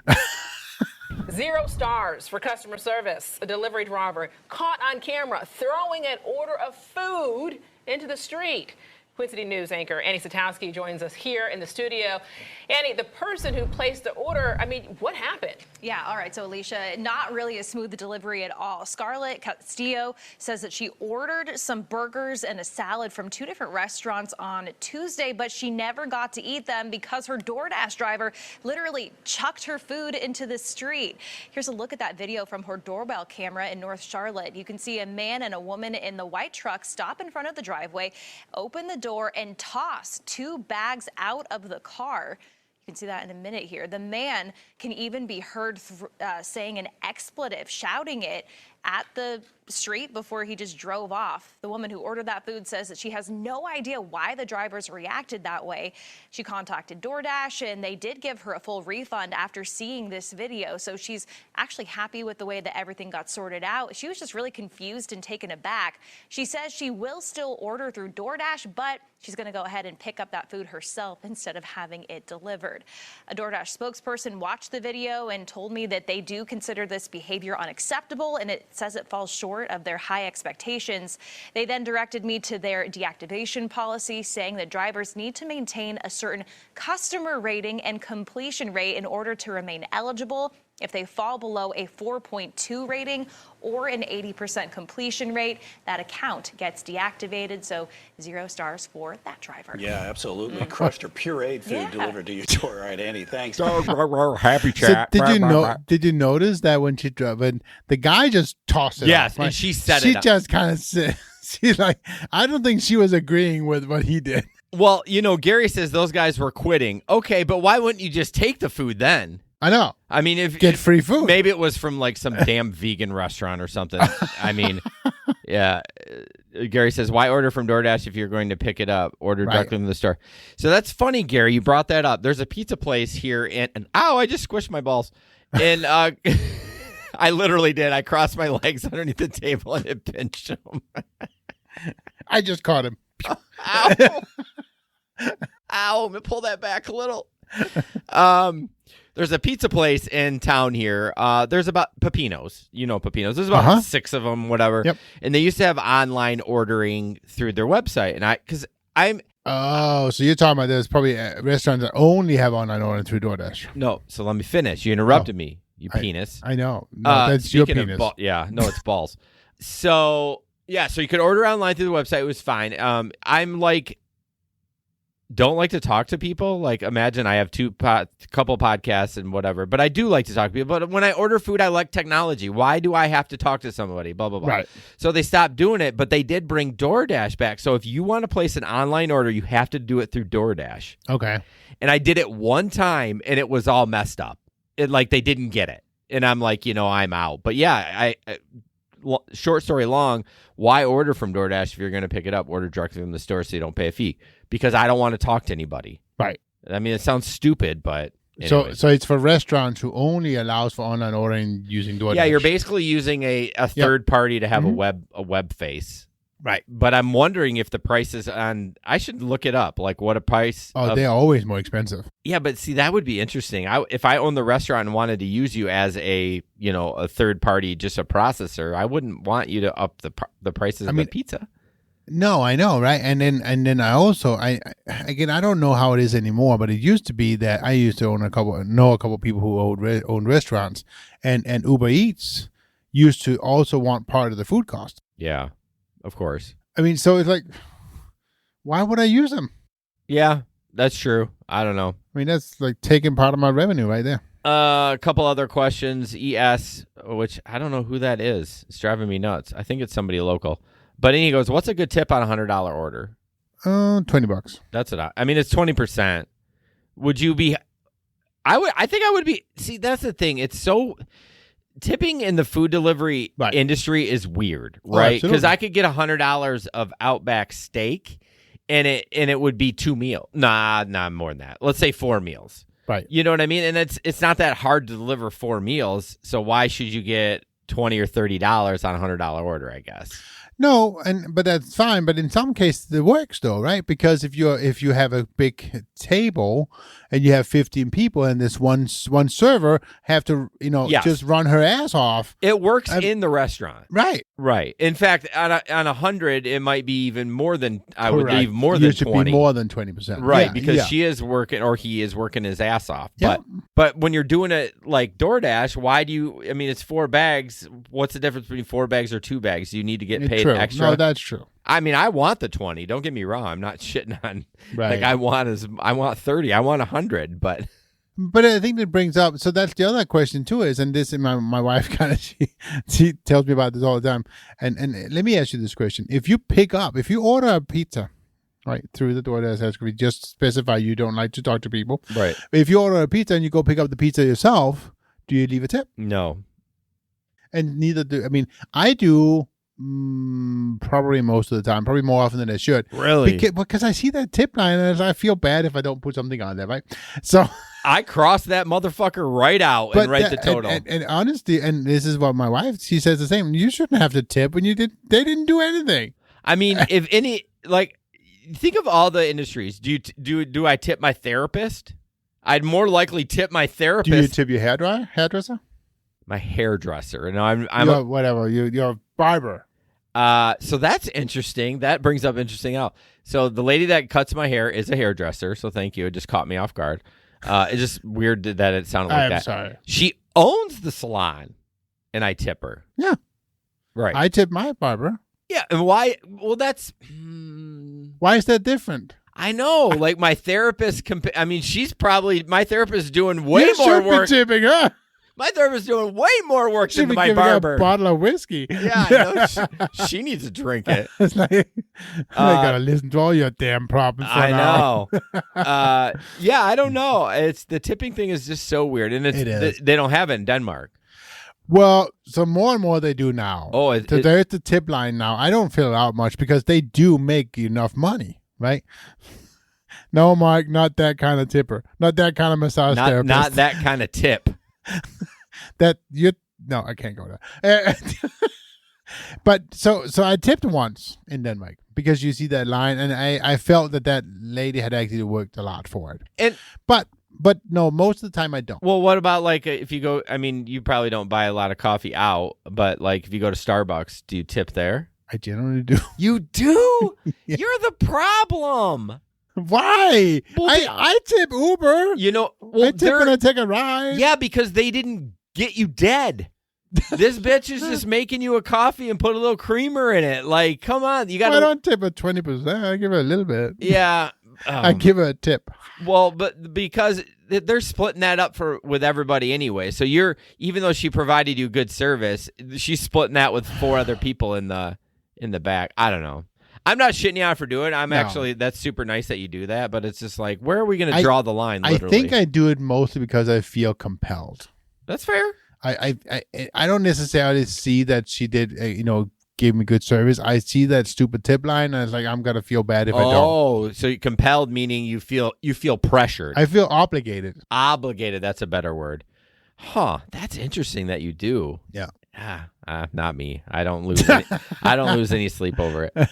[SPEAKER 5] 0 stars for customer service. A delivery driver caught on camera throwing an order of food into the street. Queen City News anchor Annie Satowski joins us here in the studio. Annie, the person who placed the order, I mean, what happened?
[SPEAKER 6] Yeah, all right. So, Alicia, not really a smooth delivery at all. Scarlett Castillo says that she ordered some burgers and a salad from 2 different restaurants on Tuesday, but she never got to eat them because her DoorDash driver literally chucked her food into the street. Here's a look at that video from her doorbell camera in North Charlotte. You can see a man and a woman in the white truck stop in front of the driveway, open the door, and toss 2 bags out of the car. You can see that in a minute here. The man can even be heard saying an expletive, shouting it at the street before he just drove off. The woman who ordered that food says that she has no idea why the drivers reacted that way. She contacted DoorDash, and they did give her a full refund after seeing this video. So she's actually happy with the way that everything got sorted out. She was just really confused and taken aback. She says she will still order through DoorDash, but she's going to go ahead and pick up that food herself instead of having it delivered. A DoorDash spokesperson watched the video and told me that they do consider this behavior unacceptable, and it says it falls short of their high expectations. They then directed me to their deactivation policy, saying that drivers need to maintain a certain customer rating and completion rate in order to remain eligible. If they fall below a 4.2 rating or an 80% completion rate, that account gets deactivated. So 0 stars for that driver.
[SPEAKER 7] Yeah, absolutely. Crushed or pureed food delivered to your door. All right, Annie, thanks.
[SPEAKER 1] Happy
[SPEAKER 2] So
[SPEAKER 1] chat.
[SPEAKER 2] did you notice that when she drove, and the guy just tossed it
[SPEAKER 1] Yes,
[SPEAKER 2] off, right?
[SPEAKER 1] and she said
[SPEAKER 2] she
[SPEAKER 1] it.
[SPEAKER 2] just kind of said, she's like, I don't think she was agreeing with what he did.
[SPEAKER 1] Well, Gary says those guys were quitting. Okay, but why wouldn't you just take the food then?
[SPEAKER 2] I know.
[SPEAKER 1] I mean, if
[SPEAKER 2] Get free food.
[SPEAKER 1] Maybe it was from like some damn vegan restaurant or something. I mean, yeah. Gary says, why order from DoorDash if you're going to pick it up? Order directly from the store. So that's funny, Gary. You brought that up. There's a pizza place here, and ow, I just squished my balls. And I literally did. I crossed my legs underneath the table and it pinched them.
[SPEAKER 2] I just caught him.
[SPEAKER 1] Ow. Ow. I'm going to pull that back a little. There's a pizza place in town here. There's about Peppino's. You know Peppino's. There's about 6 of them, whatever.
[SPEAKER 2] Yep.
[SPEAKER 1] And they used to have online ordering through their website. And
[SPEAKER 2] Oh, so you're talking about there's probably restaurants that only have online ordering through DoorDash.
[SPEAKER 1] No, so let me finish. You interrupted me, you penis.
[SPEAKER 2] I know. No, that's your
[SPEAKER 1] Speaking
[SPEAKER 2] penis.
[SPEAKER 1] of it's balls. So you could order online through the website. It was fine. I'm like, don't like to talk to people. Like, imagine I have couple podcasts and whatever, but I do like to talk to people. But when I order food, I like technology. Why do I have to talk to somebody? Blah, blah, blah.
[SPEAKER 2] Right.
[SPEAKER 1] So they stopped doing it, but they did bring DoorDash back. So if you want to place an online order, you have to do it through DoorDash.
[SPEAKER 2] Okay.
[SPEAKER 1] And I did it one time, and it was all messed up. Like, they didn't get it. And I'm like, I'm out. But yeah, short story long, why order from DoorDash if you're going to pick it up? Order directly from the store so you don't pay a fee. Because I don't want to talk to anybody.
[SPEAKER 2] Right.
[SPEAKER 1] I mean, it sounds stupid, but anyways.
[SPEAKER 2] So it's for restaurants who only allows for online ordering using DoorDash.
[SPEAKER 1] Yeah, you're basically using a third party to have a web face. Right. But I'm wondering if the price is on. I should look it up. Like, what a price.
[SPEAKER 2] Oh, they're always more expensive.
[SPEAKER 1] Yeah, but see, that would be interesting. If I owned the restaurant and wanted to use you as a third party, just a processor, I wouldn't want you to up the prices of the pizza.
[SPEAKER 2] No, I know, right? And then I also I don't know how it is anymore, but it used to be that I used to know a couple people who owned restaurants, and Uber Eats used to also want part of the food cost.
[SPEAKER 1] Yeah, of course.
[SPEAKER 2] I mean, so it's like, why would I use them?
[SPEAKER 1] Yeah, that's true. I don't know.
[SPEAKER 2] I mean, that's like taking part of my revenue right there.
[SPEAKER 1] A couple other questions. ES, which I don't know who that is. It's driving me nuts. I think it's somebody local. But then he goes, what's a good tip on a $100 order?
[SPEAKER 2] $20.
[SPEAKER 1] That's what I mean, it's 20%. Would you be, I think I would be, see, that's the thing. It's so, tipping in the food delivery industry is weird, right? Because I could get $100 of Outback steak and it would be 2 meals. Nah, more than that. Let's say 4 meals.
[SPEAKER 2] Right.
[SPEAKER 1] You know what I mean? And it's not that hard to deliver 4 meals. So why should you get $20 or $30 on a $100 order, I guess?
[SPEAKER 2] No, but that's fine. But in some cases, it works though, right? Because if you have a big table and you have 15 people, and this one server have to
[SPEAKER 1] Yes.
[SPEAKER 2] just run her ass off,
[SPEAKER 1] It works in the restaurant.
[SPEAKER 2] right?
[SPEAKER 1] Right. In fact, on 100, it might be even more than I would
[SPEAKER 2] Correct.
[SPEAKER 1] leave more
[SPEAKER 2] You
[SPEAKER 1] than
[SPEAKER 2] should
[SPEAKER 1] 20.
[SPEAKER 2] be more than 20%,
[SPEAKER 1] Right,
[SPEAKER 2] Yeah,
[SPEAKER 1] because
[SPEAKER 2] yeah.
[SPEAKER 1] she is working or he is working his ass off.
[SPEAKER 2] Yeah.
[SPEAKER 1] But when you're doing it like DoorDash, why do you? I mean, it's 4 bags. What's the difference between 4 bags or 2 bags? You need to get paid
[SPEAKER 2] True.
[SPEAKER 1] extra.
[SPEAKER 2] No, that's true.
[SPEAKER 1] I mean, I want the 20. Don't get me wrong. I'm not shitting on.
[SPEAKER 2] Right.
[SPEAKER 1] Like I want 30. I want 100. But
[SPEAKER 2] But I think that brings up, so that's the other question too is, and this, my wife kind of, she tells me about this all the time. And let me ask you this question. If you order a pizza, right, through the DoorDash, we just specify you don't like to talk to people.
[SPEAKER 1] right.
[SPEAKER 2] If you order a pizza and you go pick up the pizza yourself, do you leave a tip?
[SPEAKER 1] No.
[SPEAKER 2] And neither do, I do probably most of the time, probably more often than I should.
[SPEAKER 1] Really?
[SPEAKER 2] Because I see that tip line and I feel bad if I don't put something on there, right? So
[SPEAKER 1] I crossed that motherfucker right out and write the total.
[SPEAKER 2] And honestly, and this is what my wife, she says the same. You shouldn't have to tip when they didn't do anything.
[SPEAKER 1] I mean, if any, like, think of all the industries. Do I tip my therapist? I'd more likely tip my therapist.
[SPEAKER 2] Do you tip your hairdresser?
[SPEAKER 1] My hairdresser. No,
[SPEAKER 2] You're a barber.
[SPEAKER 1] So that's interesting. That brings up interesting out. So the lady that cuts my hair is a hairdresser. So thank you. It just caught me off guard. It's just weird that it sounded like that.
[SPEAKER 2] I'm sorry.
[SPEAKER 1] She owns the salon, and I tip her.
[SPEAKER 2] Yeah.
[SPEAKER 1] Right.
[SPEAKER 2] I tip my barber.
[SPEAKER 1] Yeah. And why? Well, that's.
[SPEAKER 2] Why is that different?
[SPEAKER 1] I know. Like my therapist. My therapist is doing way
[SPEAKER 2] You
[SPEAKER 1] more
[SPEAKER 2] should
[SPEAKER 1] work.
[SPEAKER 2] be tipping her.
[SPEAKER 1] My therapist is doing way more work
[SPEAKER 2] Should
[SPEAKER 1] than
[SPEAKER 2] be
[SPEAKER 1] my
[SPEAKER 2] giving her
[SPEAKER 1] barber.
[SPEAKER 2] a bottle of whiskey.
[SPEAKER 1] Yeah, I know. She needs to drink it.
[SPEAKER 2] It's like, I gotta listen to all your damn problems.
[SPEAKER 1] I know. Yeah, I don't know. It's the tipping thing is just so weird, and
[SPEAKER 2] It is.
[SPEAKER 1] They don't have it in Denmark.
[SPEAKER 2] Well, so more and more they do now.
[SPEAKER 1] Oh,
[SPEAKER 2] so there's the tip line now. I don't fill it out much because they do make enough money, right? No, Mark, not that kind of tipper, not that kind of massage therapist,
[SPEAKER 1] Not that kind of tip.
[SPEAKER 2] No, I can't go there. But so I tipped once in Denmark because you see that line, and I felt that lady had actually worked a lot for it.
[SPEAKER 1] And
[SPEAKER 2] but no, most of the time I don't.
[SPEAKER 1] well, what about like if you go? I mean, you probably don't buy a lot of coffee out, but like if you go to Starbucks, do you tip there?
[SPEAKER 2] I generally do.
[SPEAKER 1] You do.
[SPEAKER 2] Yeah.
[SPEAKER 1] You're the problem.
[SPEAKER 2] Why?
[SPEAKER 1] Well,
[SPEAKER 2] I tip Uber.
[SPEAKER 1] Well,
[SPEAKER 2] I tip when I take a ride.
[SPEAKER 1] Yeah, because they didn't get you dead. This bitch is just making you a coffee and put a little creamer in it. Like, come on, you got to.
[SPEAKER 2] I don't tip her 20%. I give her a little bit.
[SPEAKER 1] Yeah,
[SPEAKER 2] I give her a tip.
[SPEAKER 1] Well, but because they're splitting that up with everybody anyway. So even though she provided you good service, she's splitting that with 4 other people in the back. I don't know. I'm not shitting you out for doing it. Actually, that's super nice that you do that, but it's just like, where are we going to draw the line? Literally?
[SPEAKER 2] I think I do it mostly because I feel compelled.
[SPEAKER 1] That's fair.
[SPEAKER 2] I don't necessarily see that she did, give me good service. I see that stupid tip line, and it's like I'm gonna feel bad if I don't.
[SPEAKER 1] Oh, so you compelled meaning you feel pressured.
[SPEAKER 2] I feel obligated.
[SPEAKER 1] Obligated. That's a better word. Huh. That's interesting that you do.
[SPEAKER 2] Yeah.
[SPEAKER 1] Not me. I don't lose. I don't lose any sleep over it.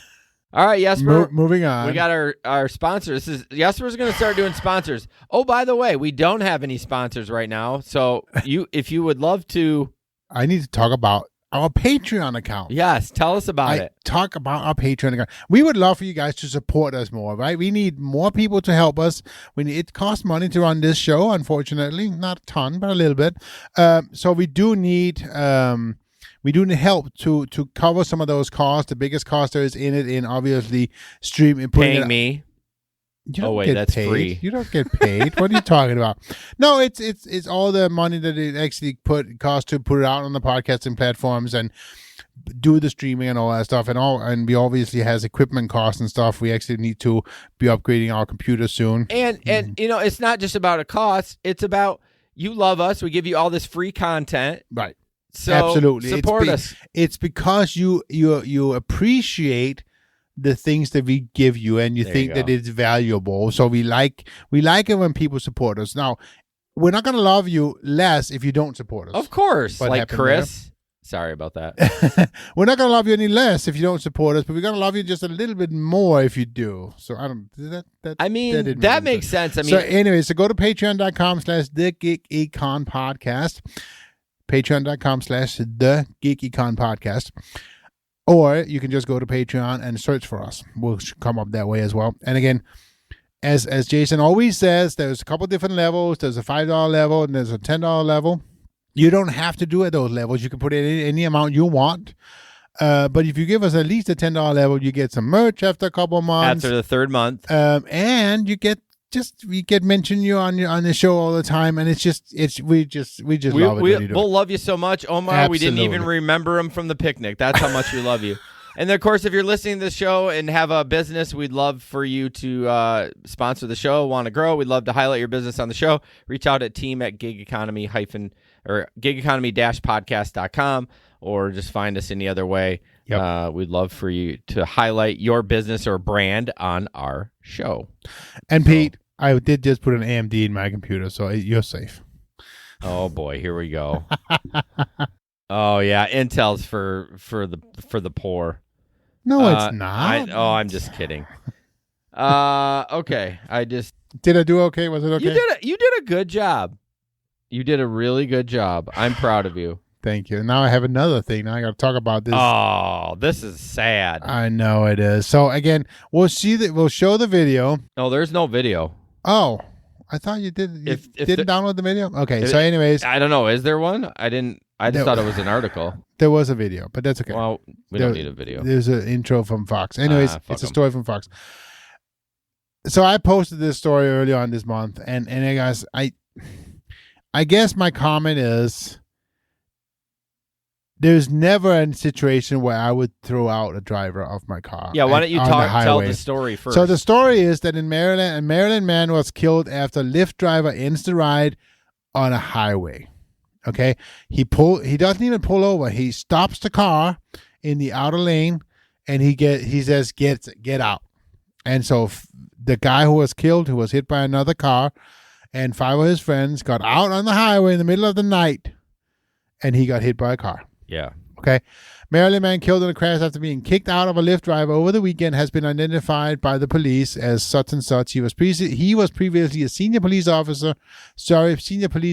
[SPEAKER 1] All right, Jesper.
[SPEAKER 2] Moving on.
[SPEAKER 1] We got our sponsor. Jesper's going to start doing sponsors. Oh, by the way, we don't have any sponsors right now. So if you would love to,
[SPEAKER 2] I need to talk about our Patreon account.
[SPEAKER 1] Yes, tell us about it.
[SPEAKER 2] Talk about our Patreon account. We would love for you guys to support us more, right? We need more people to help us. It costs money to run this show, unfortunately. Not a ton, but a little bit. So we do need help to cover some of those costs. The biggest cost there is in obviously streaming.
[SPEAKER 1] Paying me.
[SPEAKER 2] You don't
[SPEAKER 1] oh wait,
[SPEAKER 2] get
[SPEAKER 1] that's
[SPEAKER 2] paid.
[SPEAKER 1] free.
[SPEAKER 2] You don't get paid. What are you talking about? No, it's all the money that it actually costs to put it out on the podcasting platforms and do the streaming and all that stuff, and we obviously has equipment costs and stuff. We actually need to be upgrading our computer soon.
[SPEAKER 1] And it's not just about a cost. It's about you love us. We give you all this free content.
[SPEAKER 2] Right.
[SPEAKER 1] So
[SPEAKER 2] absolutely
[SPEAKER 1] support us.
[SPEAKER 2] It's because you appreciate the things that we give you, and you think that it's valuable. So we like it when people support us. Now, we're not going to love you less if you don't support us.
[SPEAKER 1] Of course,
[SPEAKER 2] What
[SPEAKER 1] like
[SPEAKER 2] happened
[SPEAKER 1] Chris. Sorry about that.
[SPEAKER 2] We're not going to love you any less if you don't support us, but we're going to love you just a little bit more if you do. So I don't.
[SPEAKER 1] I mean,
[SPEAKER 2] didn't
[SPEAKER 1] that
[SPEAKER 2] make
[SPEAKER 1] makes sense. I mean,
[SPEAKER 2] so anyway, so go to patreon.com/The Gig Econ Podcast. Patreon.com/The Gig Econ Podcast. Or you can just go to Patreon and search for us. We'll come up that way as well. And again, as Jason always says, there's a couple different levels. There's a $5 level and there's a $10 level. You don't have to do at those levels. You can put in any amount you want. But if you give us at least a $10 level, you get some merch after a couple of months.
[SPEAKER 1] after the third month.
[SPEAKER 2] And you get mentioned on the show all the time, and we just love it when you do
[SPEAKER 1] We'll
[SPEAKER 2] it.
[SPEAKER 1] love you so much, Omar. We didn't even
[SPEAKER 2] Absolutely.
[SPEAKER 1] remember him from the picnic. That's how much we love you. And then, of course, if you're listening to the show and have a business, we'd love for you to sponsor the show. Want to grow? We'd love to highlight your business on the show. Reach out at gigeconomy-podcast.com, or just find us any other way.
[SPEAKER 2] Yep.
[SPEAKER 1] We'd love for you to highlight your business or brand on our show.
[SPEAKER 2] And Pete, I did just put an AMD in my computer, so you're safe.
[SPEAKER 1] Oh boy, here we go. Oh yeah, Intel's for the poor.
[SPEAKER 2] No, it's not.
[SPEAKER 1] I'm just kidding. Okay.
[SPEAKER 2] Did I do okay? Was it okay?
[SPEAKER 1] You did a good job. You did a really good job. I'm proud of you.
[SPEAKER 2] Thank you. Now I have another thing. Now I got to talk about this.
[SPEAKER 1] Oh, this is sad.
[SPEAKER 2] I know it is. So again, we'll show the video.
[SPEAKER 1] No, there's no video.
[SPEAKER 2] Oh, I thought you did. You
[SPEAKER 1] If
[SPEAKER 2] didn't download the video. Okay.
[SPEAKER 1] if-
[SPEAKER 2] So, anyways,
[SPEAKER 1] I don't know. Is there one? I just thought it was an article.
[SPEAKER 2] there was a video, but that's okay.
[SPEAKER 1] Well, we don't need a video.
[SPEAKER 2] There's an intro from Fox. Anyways,
[SPEAKER 1] fuck
[SPEAKER 2] it's a
[SPEAKER 1] 'em.
[SPEAKER 2] story from Fox. So I posted this story early on this month, and guys, I guess my comment is, there's never a situation where I would throw out a driver of my car.
[SPEAKER 1] Yeah, why don't you
[SPEAKER 2] on
[SPEAKER 1] tell
[SPEAKER 2] highway.
[SPEAKER 1] the story first?
[SPEAKER 2] So the story is that in Maryland, a Maryland man was killed after a Lyft driver ends the ride on a highway. Okay, he doesn't even pull over. He stops the car in the outer lane, and he says, "Get out." And so the guy who was killed, who was hit by another car, and 5 of his friends got out on the highway in the middle of the night, and he got hit by a car.
[SPEAKER 1] Yeah.
[SPEAKER 2] Okay. Maryland man killed in a crash after being kicked out of a Lyft driver over the weekend has been identified by the police as such and such. He was previously a senior police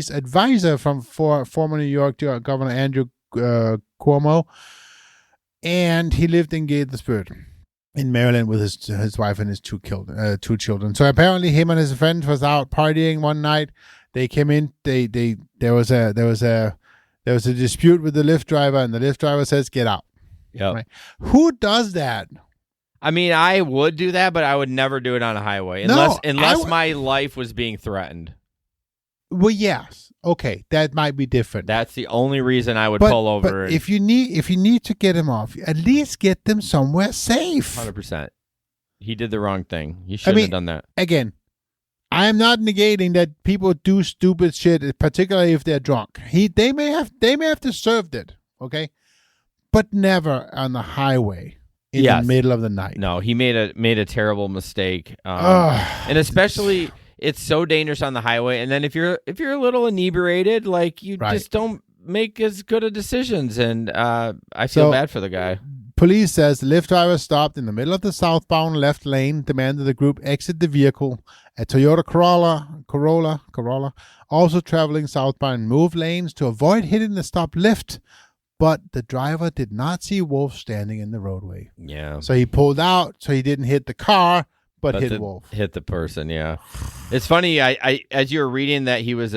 [SPEAKER 2] advisor for former New York Governor Andrew Cuomo, and he lived in Gaithersburg in Maryland with his wife and his two children. So apparently, him and his friend was out partying one night. They came in. There was a dispute with the Lyft driver, and the Lyft driver says, "Get out."
[SPEAKER 1] Yep.
[SPEAKER 2] Right. Who does that?
[SPEAKER 1] I mean, I would do that, but I would never do it on a highway unless my life was being threatened.
[SPEAKER 2] Well, yes. Okay, that might be different.
[SPEAKER 1] That's the only reason I would pull over.
[SPEAKER 2] But if you need to get him off, at least get them somewhere safe.
[SPEAKER 1] 100%. He did the wrong thing. He shouldn't have done that.
[SPEAKER 2] Again, I am not negating that people do stupid shit, particularly if they're drunk. They may have deserved it, okay, but never on the highway in the middle of the night.
[SPEAKER 1] No, he made a terrible mistake, and especially it's so dangerous on the highway. And then if you're a little inebriated, like you just don't make as good of decisions. And I feel bad for the guy.
[SPEAKER 2] Police says the Lyft driver stopped in the middle of the southbound left lane, demanded the group exit the vehicle. A Toyota Corolla, also traveling southbound, moved lanes to avoid hitting the stopped Lyft, but the driver did not see Wolf standing in the roadway.
[SPEAKER 1] Yeah.
[SPEAKER 2] So he pulled out, so he didn't hit the car, but hit Wolf.
[SPEAKER 1] Hit the person, yeah. It's funny, I as you were reading that he was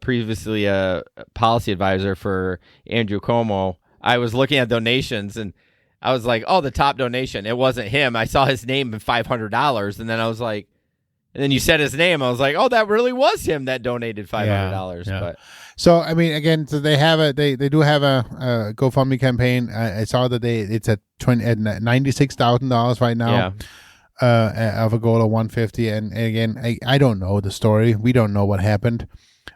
[SPEAKER 1] previously a policy advisor for Andrew Cuomo, I was looking at donations, and I was like, oh, the top donation. It wasn't him. I saw his name in $500, and then I was like, and then you said his name. I was like, oh, that really was him that donated $500.
[SPEAKER 2] Yeah.
[SPEAKER 1] But
[SPEAKER 2] so I mean, again, so they do have a GoFundMe campaign. I saw that it's at $96,000 right now.
[SPEAKER 1] Yeah.
[SPEAKER 2] Of a goal of 150. And again, I don't know the story. We don't know what happened.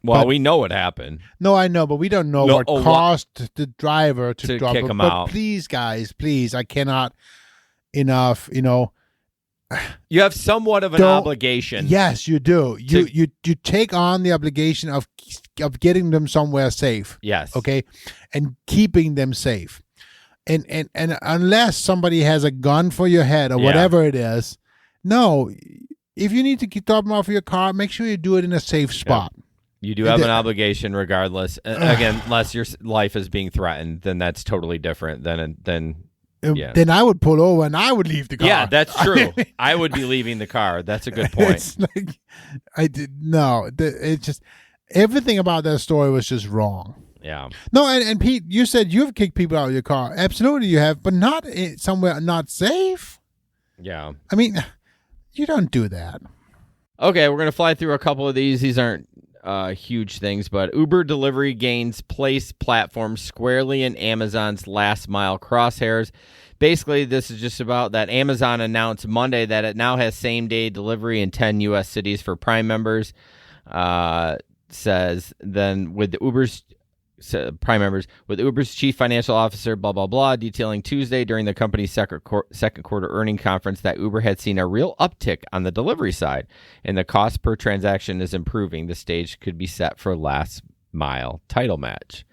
[SPEAKER 1] Well, we know what happened.
[SPEAKER 2] No, I know, but we don't know what caused the driver to drop
[SPEAKER 1] kick him out.
[SPEAKER 2] Please, guys, please, I cannot enough,
[SPEAKER 1] You have somewhat of an obligation.
[SPEAKER 2] Yes, you do. You take on the obligation of getting them somewhere safe.
[SPEAKER 1] Yes.
[SPEAKER 2] Okay, and keeping them safe. And unless somebody has a gun for your head or whatever it is, no. If you need to drop them off of your car, make sure you do it in a safe spot.
[SPEAKER 1] Yeah. You do have an obligation regardless. Again, unless your life is being threatened, then that's totally different than
[SPEAKER 2] Then I would pull over and I would leave the car.
[SPEAKER 1] Yeah, that's true. I would be leaving the car. That's a good point.
[SPEAKER 2] It's like, it's just, everything about that story was just wrong.
[SPEAKER 1] Yeah.
[SPEAKER 2] No, and Pete, you said you've kicked people out of your car. Absolutely you have, but not somewhere not safe.
[SPEAKER 1] Yeah.
[SPEAKER 2] I mean, you don't do that.
[SPEAKER 1] Okay, we're going to fly through a couple of these. These aren't huge things, but Uber delivery gains place platform squarely in Amazon's last mile crosshairs. Basically, this is just about that Amazon announced Monday that it now has same-day delivery in 10 U.S. cities for Prime members. Says then with Uber's Prime members, with Uber's chief financial officer, blah, blah, blah, detailing Tuesday during the company's second quarter earnings conference that Uber had seen a real uptick on the delivery side, and the cost per transaction is improving. The stage could be set for last mile title match,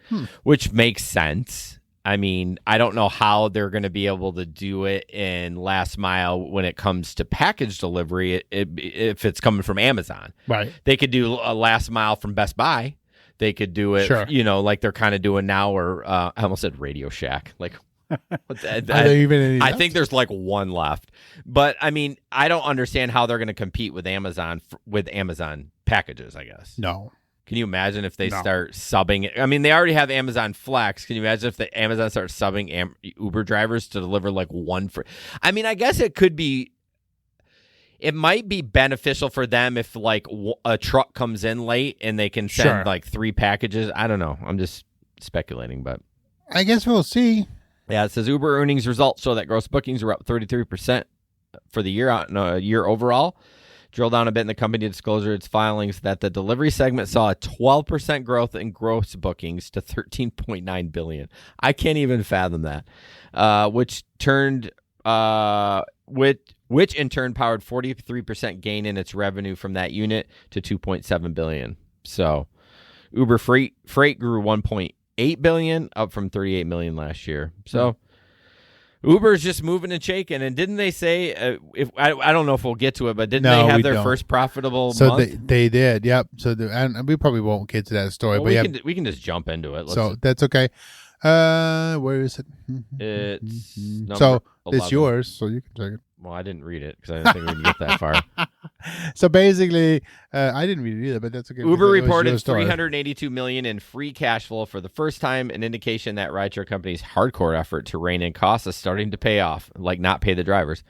[SPEAKER 1] which makes sense. I mean, I don't know how they're going to be able to do it in last mile when it comes to package delivery if it's coming from Amazon.
[SPEAKER 2] Right.
[SPEAKER 1] They could do a last mile from Best Buy. They could do it, like they're kind of doing now, or I almost said Radio Shack. Like, what's that?
[SPEAKER 2] Are there even any
[SPEAKER 1] I
[SPEAKER 2] left?
[SPEAKER 1] think there's like one left. But I mean, I don't understand how they're going to compete with Amazon packages, I guess.
[SPEAKER 2] No.
[SPEAKER 1] Can you imagine if they start subbing it? I mean, they already have Amazon Flex. Can you imagine if the Amazon starts subbing Uber drivers to deliver like one for? I mean, I guess it could be. It might be beneficial for them if like a truck comes in late and they can send like 3 packages. I don't know. I'm just speculating, but
[SPEAKER 2] I guess we'll see.
[SPEAKER 1] Yeah, it says Uber earnings results show that gross bookings were up 33% for the year overall. Drill down a bit in the company disclosure, its filings, that the delivery segment saw a 12% growth in gross bookings to $13.9 billion. I can't even fathom that, which in turn powered 43% gain in its revenue from that unit to $2.7 billion. So Uber freight grew $1.8 billion, up from $38 million last year. So Uber's just moving and shaking. And didn't they say, if I don't know if we'll get to it, but didn't they have their first profitable month?
[SPEAKER 2] So they did, yep. So and we probably won't get to that story, but
[SPEAKER 1] we can just jump into it.
[SPEAKER 2] That's okay. Where is it?
[SPEAKER 1] It's
[SPEAKER 2] so
[SPEAKER 1] 11.
[SPEAKER 2] It's yours, so you can take it.
[SPEAKER 1] Well, I didn't read it because I didn't think we'd get that far.
[SPEAKER 2] So basically, I didn't read it either, but that's okay.
[SPEAKER 1] Uber reported $382 million in free cash flow for the first time, an indication that rideshare company's hardcore effort to rein in costs is starting to pay off, like not pay the drivers.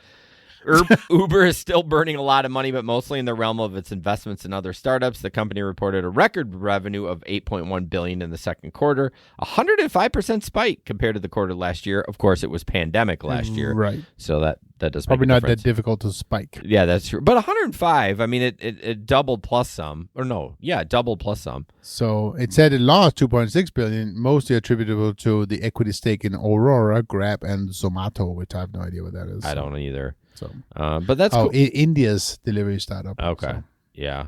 [SPEAKER 1] Uber is still burning a lot of money, but mostly in the realm of its investments in other startups. The company reported a record revenue of $8.1 billion in the second quarter, 105% spike compared to the quarter last year. Of course, it was pandemic last year,
[SPEAKER 2] right?
[SPEAKER 1] So that does
[SPEAKER 2] probably
[SPEAKER 1] make a
[SPEAKER 2] not
[SPEAKER 1] difference.
[SPEAKER 2] that difficult to spike.
[SPEAKER 1] Yeah, that's true. But 105, I mean, it doubled plus some, or no, yeah, doubled plus some.
[SPEAKER 2] So it said it lost $2.6 billion, mostly attributable to the equity stake in Aurora, Grab, and Zomato, which I have no idea what that is.
[SPEAKER 1] I don't either.
[SPEAKER 2] So,
[SPEAKER 1] but that's cool.
[SPEAKER 2] India's delivery startup.
[SPEAKER 1] Okay,
[SPEAKER 2] so.
[SPEAKER 1] Yeah.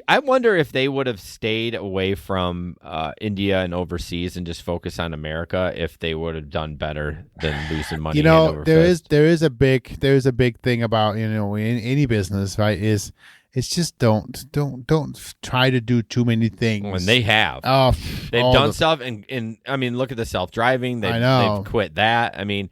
[SPEAKER 1] I wonder if they would have stayed away from India and overseas and just focus on America, if they would have done better than losing money.
[SPEAKER 2] There is a big thing about in any business, right? It's just don't try to do too many things.
[SPEAKER 1] When they have, they've done stuff, and I mean, look at the self-driving. They've quit that. I mean,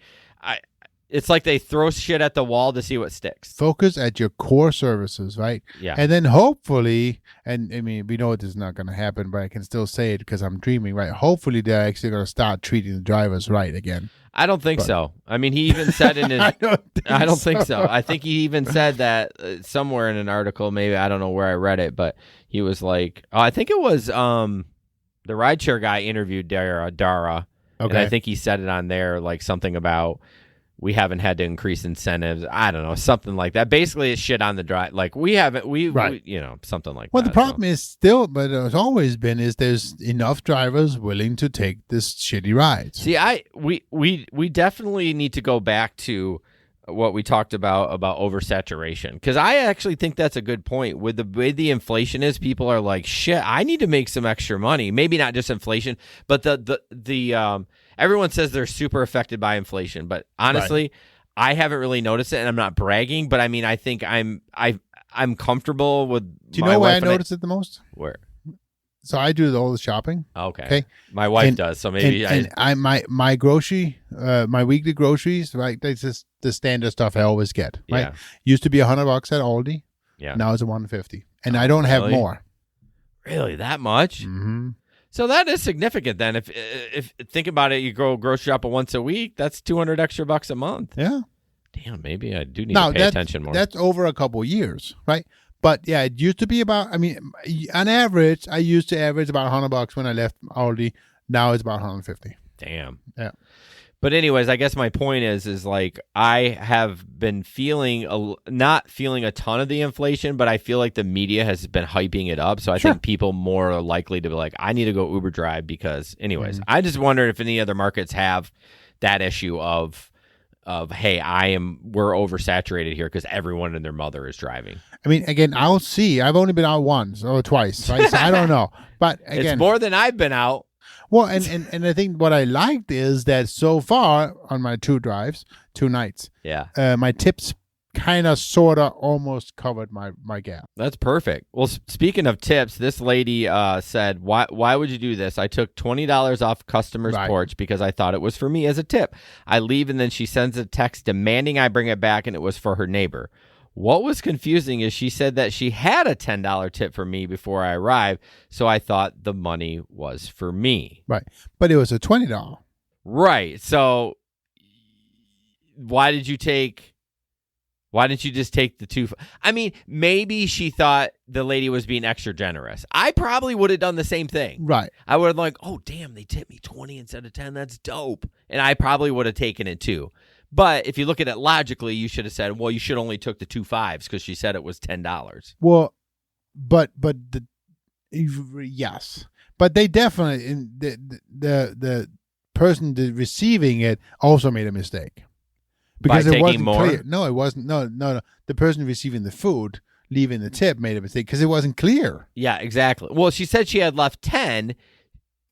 [SPEAKER 1] it's like they throw shit at the wall to see what sticks.
[SPEAKER 2] Focus at your core services, right?
[SPEAKER 1] Yeah.
[SPEAKER 2] And then hopefully, and I mean, we know this is not going to happen, but I can still say it because I'm dreaming, right? Hopefully, they're actually going to start treating the drivers right again.
[SPEAKER 1] I don't think so. I mean, he even said in his... I don't think so. I think he even said that somewhere in an article, maybe, I don't know where I read it, but he was like, I think it was the rideshare guy interviewed Dara. Okay. And I think he said it on there, like something about... we haven't had to increase incentives. I don't know, something like that. Basically, it's shit on the drive. Like we haven't, we something like that.
[SPEAKER 2] Well, the problem is still, but it's always been, is there's enough drivers willing to take this shitty ride.
[SPEAKER 1] See, we definitely need to go back to what we talked about oversaturation, because I actually think that's a good point. With the way the inflation is, people are like, shit, I need to make some extra money. Maybe not just inflation, but the everyone says they're super affected by inflation, but honestly, I haven't really noticed it, and I'm not bragging, but I mean, I think I'm comfortable with.
[SPEAKER 2] Do you know where I notice it the most?
[SPEAKER 1] Where?
[SPEAKER 2] So I do all the shopping.
[SPEAKER 1] Okay. My wife does, so maybe
[SPEAKER 2] my grocery, my weekly groceries, right? That's just the standard stuff I always get. Right?
[SPEAKER 1] Yeah.
[SPEAKER 2] Used to be $100 at Aldi.
[SPEAKER 1] Yeah.
[SPEAKER 2] Now it's $150, and I don't have more.
[SPEAKER 1] Really, that much?
[SPEAKER 2] Mm-hmm.
[SPEAKER 1] So that is significant. Then, if think about it, you go grocery shop once a week. That's $200 extra a month.
[SPEAKER 2] Yeah.
[SPEAKER 1] Damn, maybe I do need to pay attention more.
[SPEAKER 2] That's over a couple of years, right? But yeah, it used to be about. I mean, on average, I used to average about $100 when I left Aldi. Now it's about $150.
[SPEAKER 1] Damn.
[SPEAKER 2] Yeah.
[SPEAKER 1] But anyways, I guess my point is like I have been not feeling a ton of the inflation, but I feel like the media has been hyping it up. So I think people more are likely to be like, I need to go Uber drive because, anyways, I just wonder if any other markets have that issue of hey, we're oversaturated here because everyone and their mother is driving.
[SPEAKER 2] I mean, again, I'll see. I've only been out once or twice, right? So I don't know. But again,
[SPEAKER 1] it's more than I've been out.
[SPEAKER 2] Well, and I think what I liked is that so far on my 2 nights, my tips kind of, sort of, almost covered my gap.
[SPEAKER 1] That's perfect. Well, speaking of tips, this lady said, why would you do this? I took $20 off customer's porch because I thought it was for me as a tip. I leave, and then she sends a text demanding I bring it back, and it was for her neighbor. What was confusing is she said that she had a $10 tip for me before I arrived, so I thought the money was for me.
[SPEAKER 2] Right. But it was a $20.
[SPEAKER 1] Right. So why didn't you just take the 2? I mean, maybe she thought the lady was being extra generous. I probably would have done the same thing.
[SPEAKER 2] Right.
[SPEAKER 1] I would have like, oh, damn, they tipped me 20 instead of 10. That's dope. And I probably would have taken it too. But if you look at it logically, you should have said, well, you should only took the 2 5s because she said it was $10.
[SPEAKER 2] Well, but yes, but they definitely, the person receiving it also made a mistake because
[SPEAKER 1] By
[SPEAKER 2] it wasn't
[SPEAKER 1] more?
[SPEAKER 2] clear. No, it wasn't. No. The person receiving the food, leaving the tip, made a mistake because it wasn't clear.
[SPEAKER 1] Yeah, exactly. Well, she said she had left 10.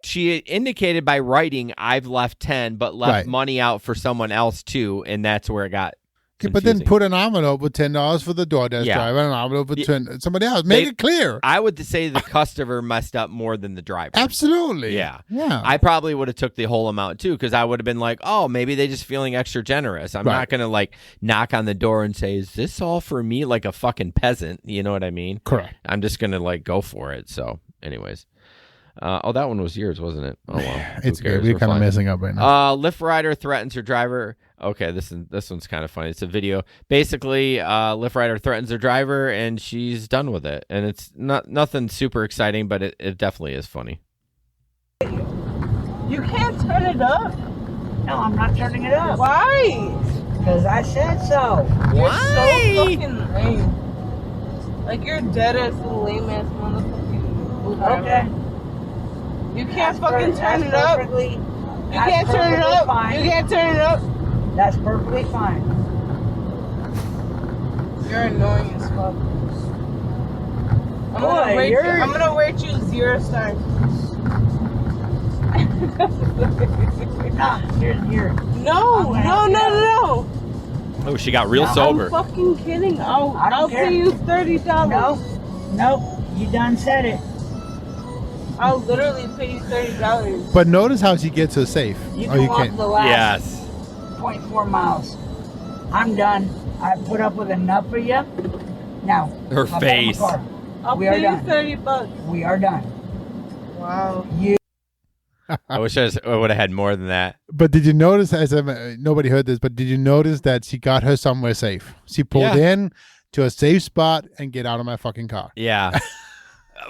[SPEAKER 1] She indicated by writing, I've left 10, but left money out for someone else too, and that's where it got confusing.
[SPEAKER 2] But then put an envelope with $10 for the DoorDash driver and an envelope with somebody else. Make it clear.
[SPEAKER 1] I would say the customer messed up more than the driver.
[SPEAKER 2] Absolutely.
[SPEAKER 1] Yeah.
[SPEAKER 2] Yeah.
[SPEAKER 1] I probably would have took the whole amount too, because I would have been like, oh, maybe they just feeling extra generous. I'm not going to like knock on the door and say, is this all for me, like a fucking peasant? You know what I mean?
[SPEAKER 2] Correct.
[SPEAKER 1] I'm just going to like go for it. So anyways. That one was yours, wasn't it? Oh, well.
[SPEAKER 2] It's good. We're kind of messing up right now.
[SPEAKER 1] Lyft rider threatens her driver. Okay, this one's kind of funny. It's a video. Basically, Lyft rider threatens her driver, and she's done with it. And it's nothing super exciting, but it definitely is funny.
[SPEAKER 8] You can't turn it up.
[SPEAKER 9] No, I'm not turning it up.
[SPEAKER 8] Why?
[SPEAKER 9] Because I said so.
[SPEAKER 8] You're so fucking lame. Like, you're dead ass lame ass motherfucker.
[SPEAKER 9] Okay.
[SPEAKER 8] You can't fucking turn it up. You can't turn it up. You can't turn it up.
[SPEAKER 9] That's perfectly fine.
[SPEAKER 8] You're annoying as fuck. I'm gonna rate you 0 stars.
[SPEAKER 9] Here.
[SPEAKER 8] No.
[SPEAKER 1] Oh, she got real sober.
[SPEAKER 8] I'm fucking kidding. I'll pay you $30.
[SPEAKER 9] Nope. You done said it.
[SPEAKER 8] I'll literally pay you $30.
[SPEAKER 2] But notice how she gets her safe.
[SPEAKER 9] You can walk the last
[SPEAKER 1] Yes.
[SPEAKER 9] 0.4 miles. I'm done. I put up with enough for you. Now.
[SPEAKER 1] Her
[SPEAKER 9] I'll
[SPEAKER 1] face.
[SPEAKER 8] I'll
[SPEAKER 9] We
[SPEAKER 8] pay
[SPEAKER 9] are
[SPEAKER 8] you
[SPEAKER 9] done.
[SPEAKER 8] $30.
[SPEAKER 9] We are done.
[SPEAKER 8] Wow.
[SPEAKER 1] I wish I would have had more than that.
[SPEAKER 2] But did you notice, nobody heard this, but did you notice that she got her somewhere safe? She pulled in to a safe spot and get out of my fucking car.
[SPEAKER 1] Yeah.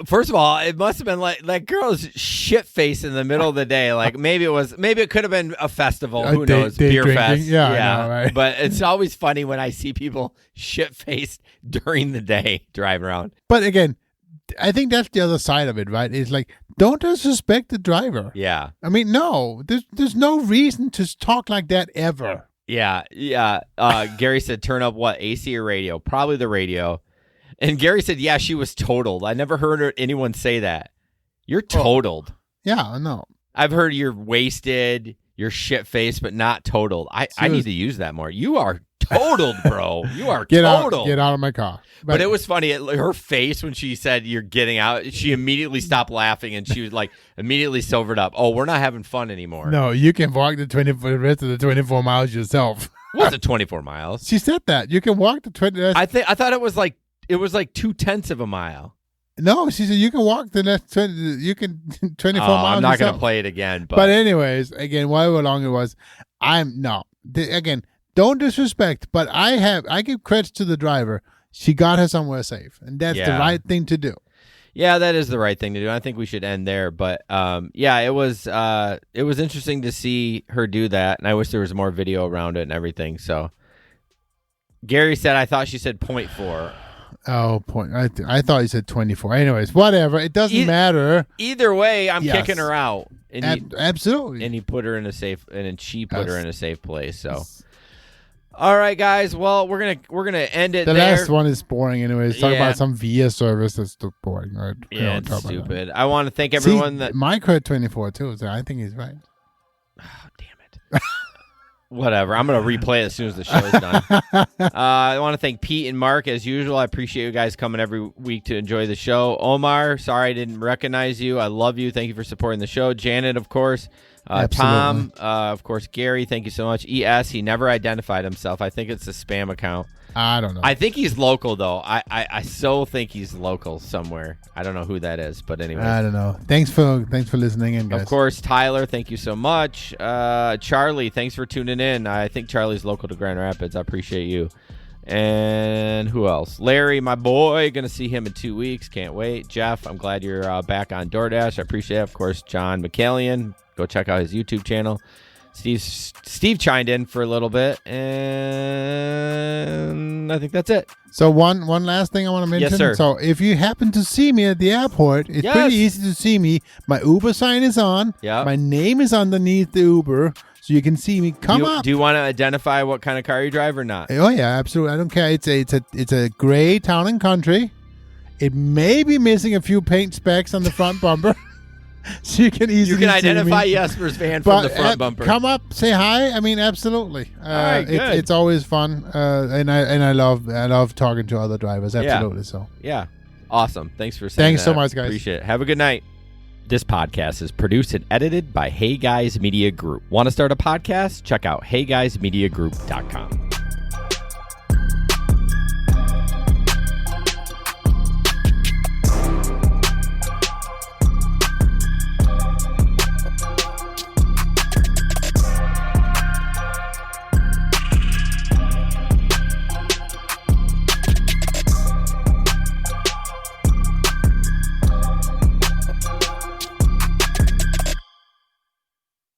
[SPEAKER 1] First of all, it must have been like that girl's shit face in the middle of the day. Like maybe it could have been a festival. Who knows?
[SPEAKER 2] Day
[SPEAKER 1] Beer
[SPEAKER 2] drinking.
[SPEAKER 1] fest.
[SPEAKER 2] Yeah, I know, right?
[SPEAKER 1] But it's always funny when I see people shit faced during the day driving around.
[SPEAKER 2] But again, I think that's the other side of it, right? It's like, don't disrespect the driver.
[SPEAKER 1] Yeah.
[SPEAKER 2] I mean, no, there's no reason to talk like that ever.
[SPEAKER 1] Yeah. Gary said, turn up what, AC or radio? Probably the radio. And Gary said, yeah, she was totaled. I never heard anyone say that. You're totaled.
[SPEAKER 2] Yeah, I know.
[SPEAKER 1] I've heard you're wasted, you're shit-faced, but not totaled. I need to use that more. You are totaled, bro. You are totaled.
[SPEAKER 2] Get out of my car.
[SPEAKER 1] But it was funny. Her face when she said you're getting out, she immediately stopped laughing and she was like immediately sobered up. Oh, we're not having fun anymore.
[SPEAKER 2] No, you can walk the rest of the 24 miles yourself.
[SPEAKER 1] Was it 24 miles?
[SPEAKER 2] She said that. You can walk the 20.
[SPEAKER 1] I thought it was like 2/10 of a mile.
[SPEAKER 2] No, she said you can walk the next 20. You can 24 miles.
[SPEAKER 1] I'm not
[SPEAKER 2] going
[SPEAKER 1] to play it again.
[SPEAKER 2] But anyways, again, however long it was, again, don't disrespect. But I give credit to the driver. She got her somewhere safe, and that's the right thing to do.
[SPEAKER 1] Yeah, that is the right thing to do. I think we should end there. But it was interesting to see her do that, and I wish there was more video around it and everything. So Gary said, I thought she said 0.4.
[SPEAKER 2] Oh, point. I thought you said 24. Anyways, whatever. It doesn't matter.
[SPEAKER 1] Either way, I'm kicking her out. And
[SPEAKER 2] absolutely.
[SPEAKER 1] And he put her in a safe, and then she put her in a safe place. So, all right, guys. Well, we're gonna end it.
[SPEAKER 2] The
[SPEAKER 1] there.
[SPEAKER 2] last one is boring, anyways. Talk about some VIA service that's boring. Right?
[SPEAKER 1] Yeah, it's stupid. I want to thank everyone that
[SPEAKER 2] Mike heard 24 too. So I think he's right.
[SPEAKER 1] Oh, damn it. Whatever. I'm going to replay it as soon as the show's done. I want to thank Pete and Mark, as usual. I appreciate you guys coming every week to enjoy the show. Omar, sorry I didn't recognize you. I love you. Thank you for supporting the show. Janet, of course. Tom, of course. Gary, thank you so much. ES, he never identified himself. I think it's a spam account.
[SPEAKER 2] I don't know.
[SPEAKER 1] I think he's local, though. I so think he's local somewhere. I don't know who that is, but anyway.
[SPEAKER 2] I don't know. Thanks for listening in, guys.
[SPEAKER 1] Of course, Tyler, thank you so much. Charlie, thanks for tuning in. I think Charlie's local to Grand Rapids. I appreciate you. And who else? Larry, my boy. Going to see him in 2 weeks. Can't wait. Jeff, I'm glad you're back on DoorDash. I appreciate it. Of course, John McCallion. Go check out his YouTube channel. Steve chimed in for a little bit, and I think that's it.
[SPEAKER 2] So one last thing I want to mention.
[SPEAKER 1] Yes, sir.
[SPEAKER 2] So if you happen to see me at the airport, it's pretty easy to see me. My Uber sign is on.
[SPEAKER 1] Yeah.
[SPEAKER 2] My name is underneath the Uber, so you can see me. Come up.
[SPEAKER 1] Do you want to identify what kind of car you drive or not?
[SPEAKER 2] Oh yeah, absolutely. I don't care. It's a gray Town and Country. It may be missing a few paint specks on the front bumper. So you can easily
[SPEAKER 1] identify Jesper's van from the front bumper.
[SPEAKER 2] Come up, say hi. I mean, absolutely.
[SPEAKER 1] All right, good.
[SPEAKER 2] It's always fun, and I love talking to other drivers. Absolutely.
[SPEAKER 1] Yeah, awesome. Thanks for saying
[SPEAKER 2] Thanks so much, guys.
[SPEAKER 1] Appreciate it. Have a good night. This podcast is produced and edited by Hey Guys Media Group. Want to start a podcast? Check out HeyGuysMediaGroup.com.